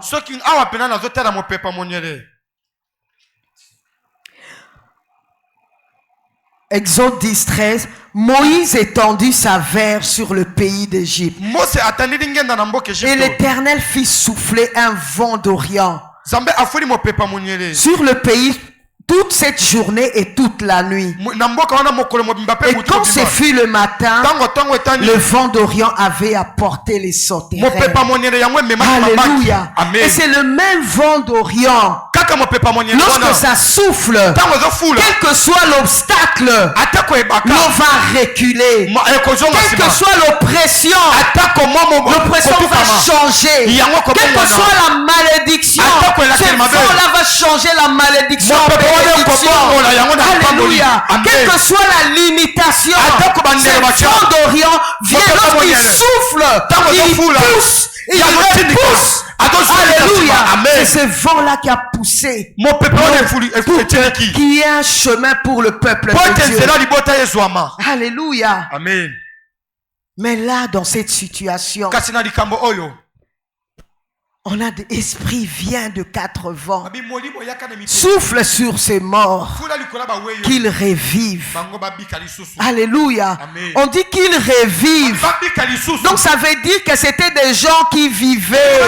Exode 10, 13. Moïse étendit sa verge sur le pays d'Égypte. Et l'Éternel fit souffler un vent d'Orient sur le pays toute cette journée et toute la nuit. Et quand ce fut le matin, le vent d'Orient avait apporté les sauterelles. Alléluia. Et c'est le même vent d'Orient. Lorsque ça souffle, quel que soit l'obstacle, l'eau va reculer. Quelle que soit l'oppression va changer. Quelle que soit la malédiction, ce vent-là va changer la malédiction. Alléluia. Quelle que soit la limitation, ce vent d'Orient vient lorsqu'il souffle, il pousse, il repousse. Alléluia. C'est ce vent-là qui a poussé pour qu'il y ait un chemin pour le peuple de Dieu. Alléluia. Amen. Mais là, dans cette situation, on a des esprits vient de 4 vents, souffle sur ces morts, qu'ils revivent. Alléluia. On dit qu'ils revivent. Donc ça veut dire que c'était des gens qui vivaient.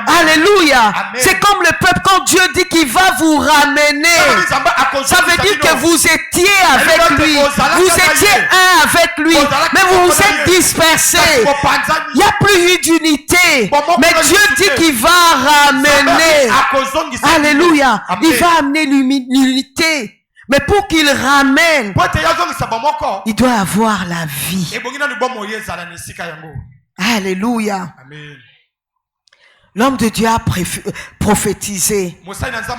Alléluia. C'est comme le peuple, quand Dieu dit qu'il va vous ramener, ça veut dire que vous étiez avec lui, vous étiez un avec lui, mais vous vous êtes dispersés. Il n'y a plus eu d'unité. Mais Dieu dit qu'il va ramener. Alléluia. Il va amener l'unité. Mais pour qu'il ramène, il doit avoir la vie. Alléluia. L'homme de Dieu a prophétisé.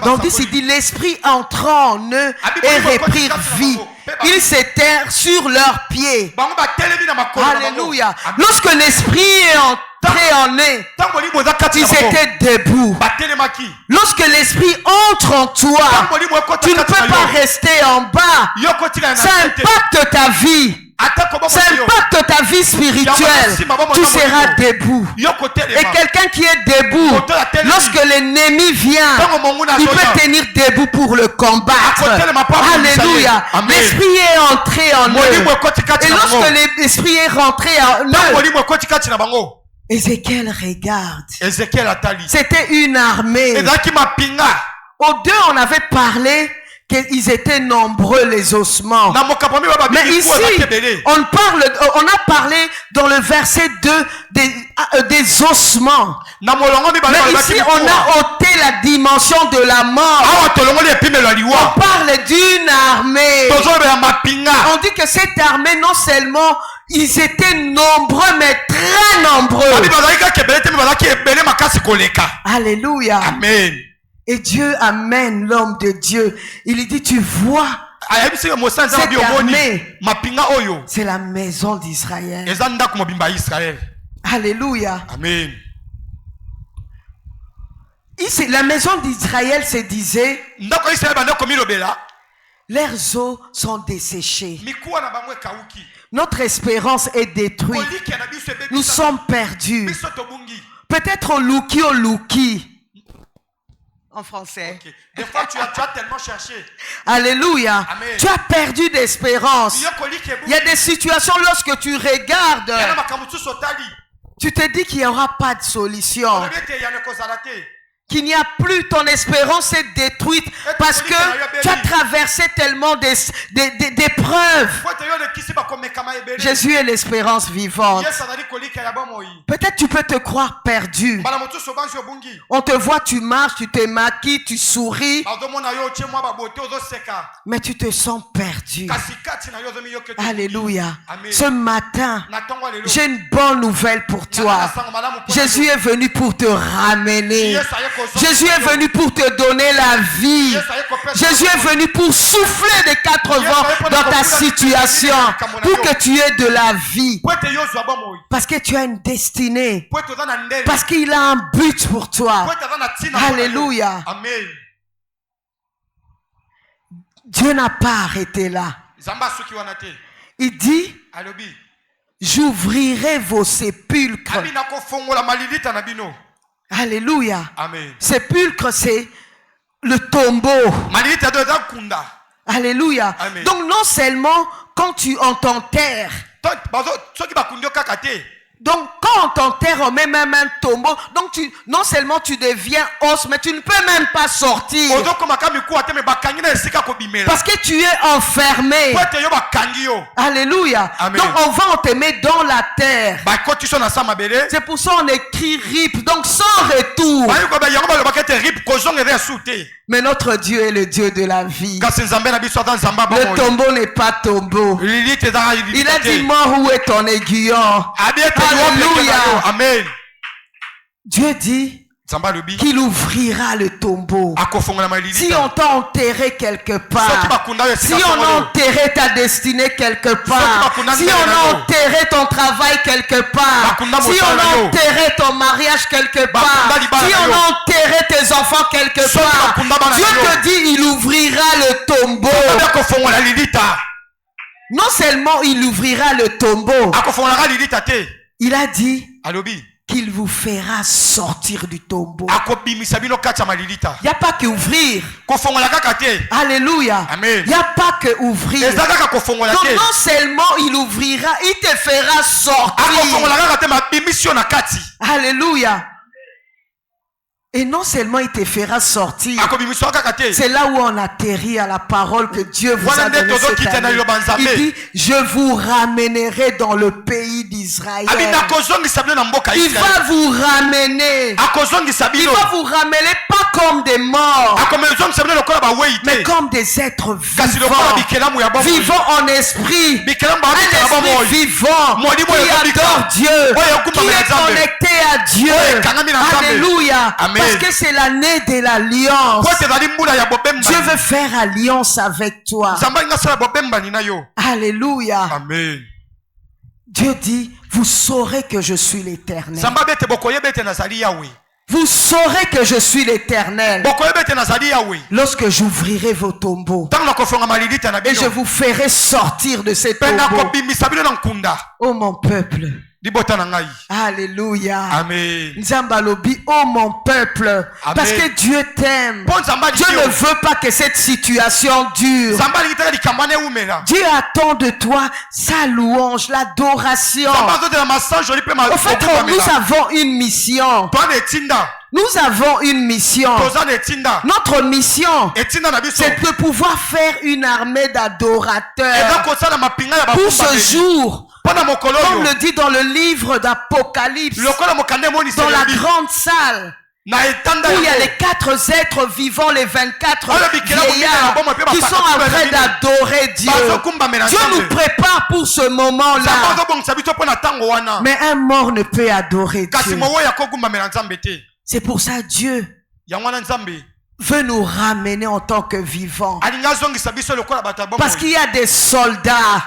Donc il dit, l'esprit entrant en eux et reprirent vie. Ils s'étèrent sur leurs pieds. Alléluia. Lorsque l'esprit est entré en eux, ils étaient debout. Lorsque l'esprit entre en toi, tu ne peux pas rester en bas. Ça impacte ta vie. Ça impacte ta vie spirituelle. Tu seras debout. Et quelqu'un qui est debout, lorsque l'ennemi vient, il peut tenir debout pour le combattre. Alléluia. L'esprit est entré en eux. Et lorsque l'esprit est rentré en eux, Ézéchiel regarde. C'était une armée. Aux deux, on avait parlé qu'ils étaient nombreux les ossements. Mais ici, on a parlé dans le verset 2 des ossements. Mais ici, on a ôté la dimension de la mort. On parle d'une armée. On dit que cette armée, non seulement ils étaient nombreux, mais très nombreux. Alléluia. Amen. Et Dieu amène l'homme de Dieu. Il lui dit, tu vois, cette armée, c'est la maison d'Israël. Alléluia. Amen. Ici, la maison d'Israël se disait, leurs eaux sont desséchées. Notre espérance est détruite. Nous sommes perdus. Peut-être au Louki. En français. Okay. Des fois, tu as tellement cherché. Alléluia. Amen. Tu as perdu d'espérance. Il y a des situations lorsque tu regardes, tu te dis qu'il n'y aura pas de solution. Qu'il n'y a plus, ton espérance est détruite parce que tu as traversé tellement d'épreuves. Jésus est l'espérance vivante. Peut-être tu peux te croire perdu. On te voit, tu marches, tu te maquilles, tu souris, mais tu te sens perdu. Alléluia. Ce matin, j'ai une bonne nouvelle pour toi. Jésus est venu pour te ramener. Jésus est venu pour te donner la vie. Jésus est venu pour souffler de 4 vents dans ta situation, pour que tu aies de la vie. Parce que tu as une destinée. Parce qu'il a un but pour toi. Alléluia. Dieu n'a pas arrêté là. Il dit, j'ouvrirai vos sépulcres. Alléluia. Amen. Sépulcre, c'est le tombeau. Alléluia. Amen. Donc non seulement quand tu en t'enterres, Donc, quand on t'enterre, on met même un tombeau. Donc, non seulement tu deviens os, mais tu ne peux même pas sortir. Parce que tu es enfermé. Alléluia. Amen. Donc, on te met dans la terre. C'est pour ça qu'on écrit RIP. Donc, sans retour. Mais notre Dieu est le Dieu de la vie. Le tombeau n'est pas tombeau. Il a dit, mort, où est ton aiguillon? Alléluia. Amen. Dieu dit qu'il ouvrira le tombeau. Si on t'a enterré quelque part, si on a enterré ta destinée quelque part, si on a enterré ton travail quelque part, si on a enterré ton mariage quelque part, si on a enterré tes enfants quelque part, Dieu te dit il ouvrira le tombeau. Non seulement il ouvrira le tombeau, il a dit qu'il vous fera sortir du tombeau. Il n'y a pas qu'ouvrir. Alléluia. Il n'y a pas qu'ouvrir. Donc non seulement il ouvrira, il te fera sortir. Alléluia. Et non seulement il te fera sortir, c'est là où on atterrit à la parole que Dieu vous a donnée cette année. Il dit, je vous ramènerai dans le pays d'Israël. Il va vous ramener. Il va vous ramener pas comme des morts, mais comme des êtres vivants. Vivants en esprit. Un esprit vivant qui adore Dieu, qui est connecté à Dieu. Alléluia. Parce que c'est l'année de l'alliance. Dieu veut faire alliance avec toi. Alléluia. Amen. Dieu dit, vous saurez que je suis l'Éternel. Vous saurez que je suis l'Éternel lorsque j'ouvrirai vos tombeaux et je vous ferai sortir de ces tombeaux. Oh mon peuple. Alléluia. Amen. Nzambalobi, oh mon peuple. Amen. Parce que Dieu t'aime. Dieu ne veut pas que cette situation dure. Dieu attend de toi sa louange, l'adoration. En fait, nous avons une mission. Nous avons une mission. Notre mission, c'est de pouvoir faire une armée d'adorateurs pour ce jour. Comme le dit dans le livre d'Apocalypse, dans la grande salle, où il y a les 4 êtres vivants, les 24 vieillards qui sont en train d'adorer Dieu. Dieu nous prépare pour ce moment-là. Mais un mort ne peut adorer Dieu. C'est pour ça Dieu veut nous ramener en tant que vivants. Parce qu'il y a des soldats.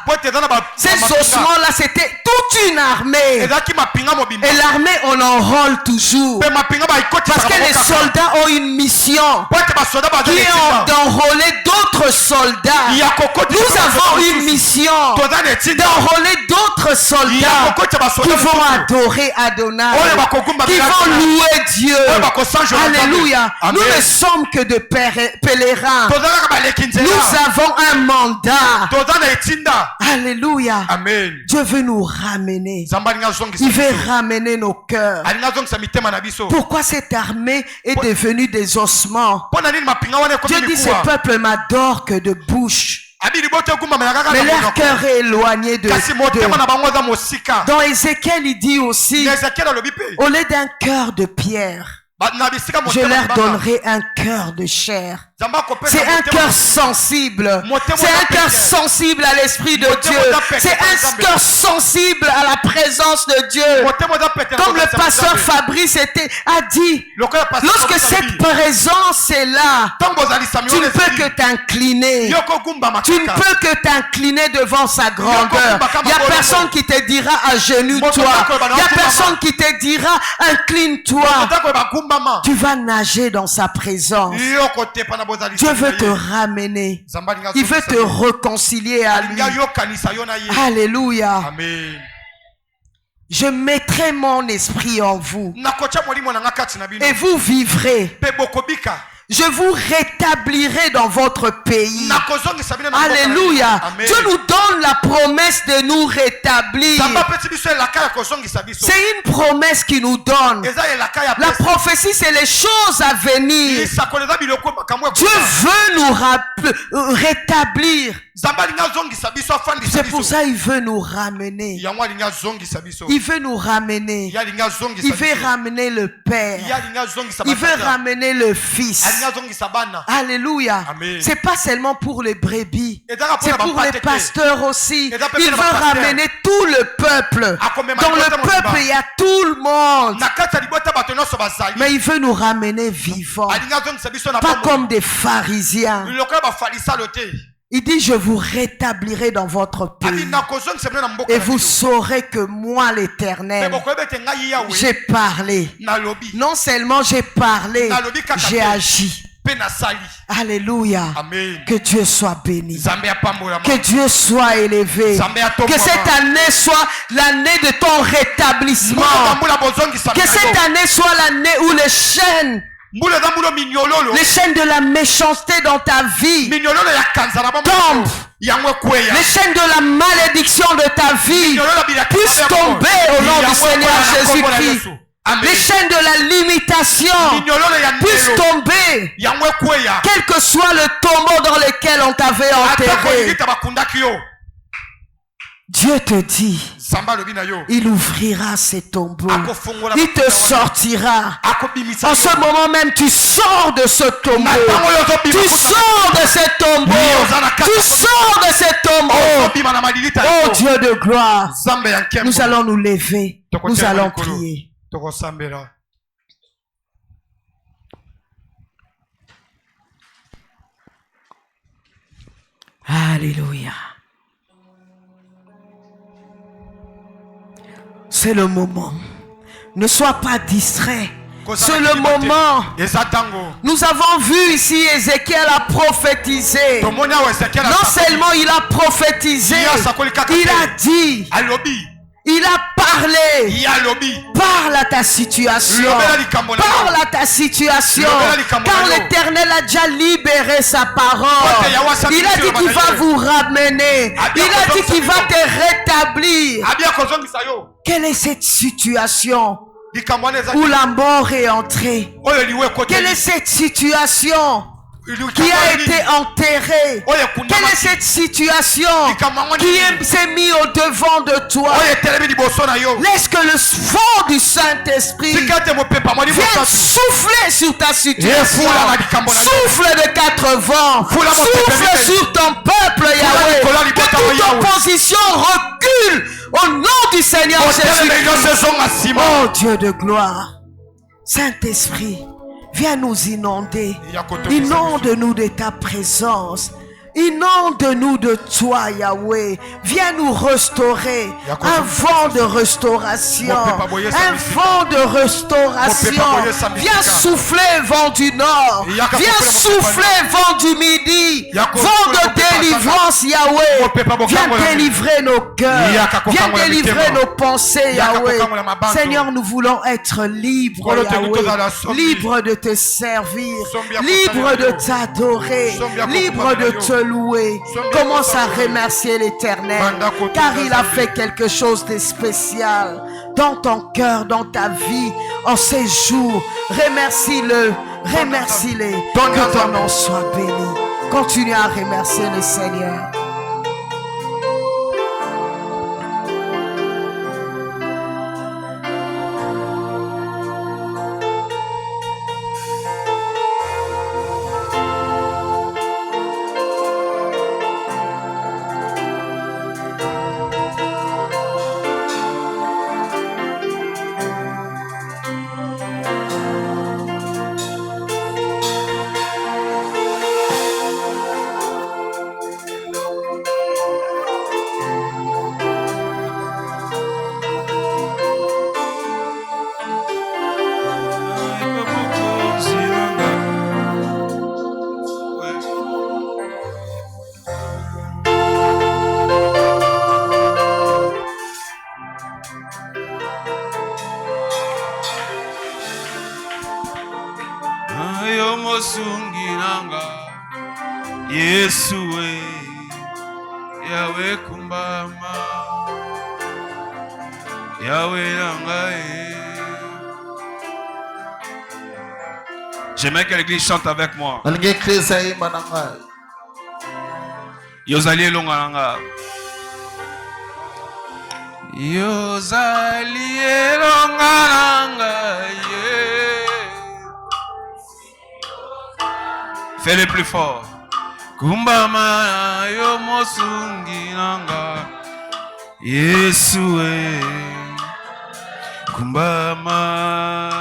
Ces ossements-là, c'était toute une armée. Et l'armée, on enrôle toujours. Parce que les soldats ont une mission qui est d'enrôler d'autres soldats. Nous avons une mission d'enrôler d'autres soldats qui vont adorer Adonai, qui vont louer Dieu. Alléluia. Nous ne sommes que de pèlerins. Nous avons un mandat. Alléluia. Amen. Dieu veut nous ramener. Il veut ramener nos cœurs. Pourquoi cette armée est devenue des ossements? Dieu dit, ce peuple m'adore que de bouche, mais leur cœur est éloigné de Dans Ézéchiel, il dit aussi, au lieu d'un cœur de pierre, je leur donnerai un cœur de chair. C'est un cœur sensible. C'est un cœur sensible à l'Esprit de Dieu. C'est un cœur sensible à la présence de Dieu. Comme le pasteur Fabrice a dit, lorsque cette présence est là, tu ne peux que t'incliner. Tu ne peux que t'incliner devant sa grandeur. Il n'y a personne qui te dira agenouille-toi. Il n'y a personne qui te dira incline-toi. Tu vas nager dans sa présence. Dieu veut te ramener. Il veut te réconcilier à lui. Alléluia. Amen. Je mettrai mon esprit en vous. Et vous vivrez. Je vous rétablirai dans votre pays. Alléluia. Dieu nous donne la promesse de nous rétablir. C'est une promesse qu'il nous donne. La prophétie, c'est les choses à venir. Dieu veut nous rétablir. C'est pour ça qu'il veut nous ramener. Il veut nous ramener. Il veut ramener le Père. Il veut ramener le Fils. Alléluia. C'est pas seulement pour les brebis. C'est pour les pasteurs aussi. Il veut ramener tout le peuple. Dans le peuple, il y a tout le monde. Mais il veut nous ramener vivants. Pas comme des pharisiens. Il dit, je vous rétablirai dans votre pays. Et vous saurez que moi, l'Éternel, j'ai parlé. Non seulement j'ai parlé, j'ai agi. Alléluia. Amen. Que Dieu soit béni. Que Dieu soit élevé. Que cette année soit l'année de ton rétablissement. Que cette année soit l'année où les chaînes de la méchanceté dans ta vie tombent. Les chaînes de la malédiction de ta vie puissent tomber au nom du Seigneur Jésus-Christ. Les chaînes de la limitation puissent tomber, quel que soit le tombeau dans lequel on t'avait enterré. Dieu te dit, il ouvrira ces tombeaux, il te sortira. En ce moment même, tu sors de ce tombeau, tu sors de ce tombeau, tu sors de ce tombeau. Oh Dieu de gloire, nous allons nous lever, nous allons prier. Alléluia. C'est le moment. Ne sois pas distrait. C'est le moment. Nous avons vu ici Ézéchiel a prophétisé. Non seulement il a prophétisé, il a dit, il a parlé. Parle à ta situation. Parle à ta situation. Car l'Éternel a déjà libéré sa parole. Il a dit qu'il va vous ramener. Il a dit qu'il va te rétablir. Quelle est cette situation où la mort est entrée? Quelle est cette situation qui a été enterré? Quelle est cette situation qui s'est mise au devant de toi? Laisse que le fond du Saint-Esprit vienne souffler sur ta situation. Souffle de 4 vents. Souffle sur ton peuple, Yahweh. Que toute opposition recule au nom du Seigneur Jésus-Christ. Oh Dieu de gloire, Saint-Esprit, viens nous inonder. Inonde-nous de ta présence. Inonde-nous de toi, Yahweh. Viens nous restaurer. Un vent de restauration. Un vent de restauration. Viens souffler, vent du nord. Viens souffler, vent du midi. Vent de délivrance, Yahweh. Viens délivrer nos cœurs. Viens délivrer nos pensées, Yahweh. Seigneur, nous voulons être libres, Yahweh. Libres de te servir. Libres de t'adorer. Libres de te louer. Commence à remercier l'Éternel, car il a fait quelque chose de spécial dans ton cœur, dans ta vie, en ces jours. Remercie-le, remercie-le. Que ton nom soit béni. Continue à remercier le Seigneur. mosungi nanga Yesu we Yahweh kumbama Yahweh nanga J'aimerais que l'église chante avec moi. Yozali longa nanga Yozali longa nanga Fais-le plus fort. Kumbama yo mosungi nanga Yesu Kumbama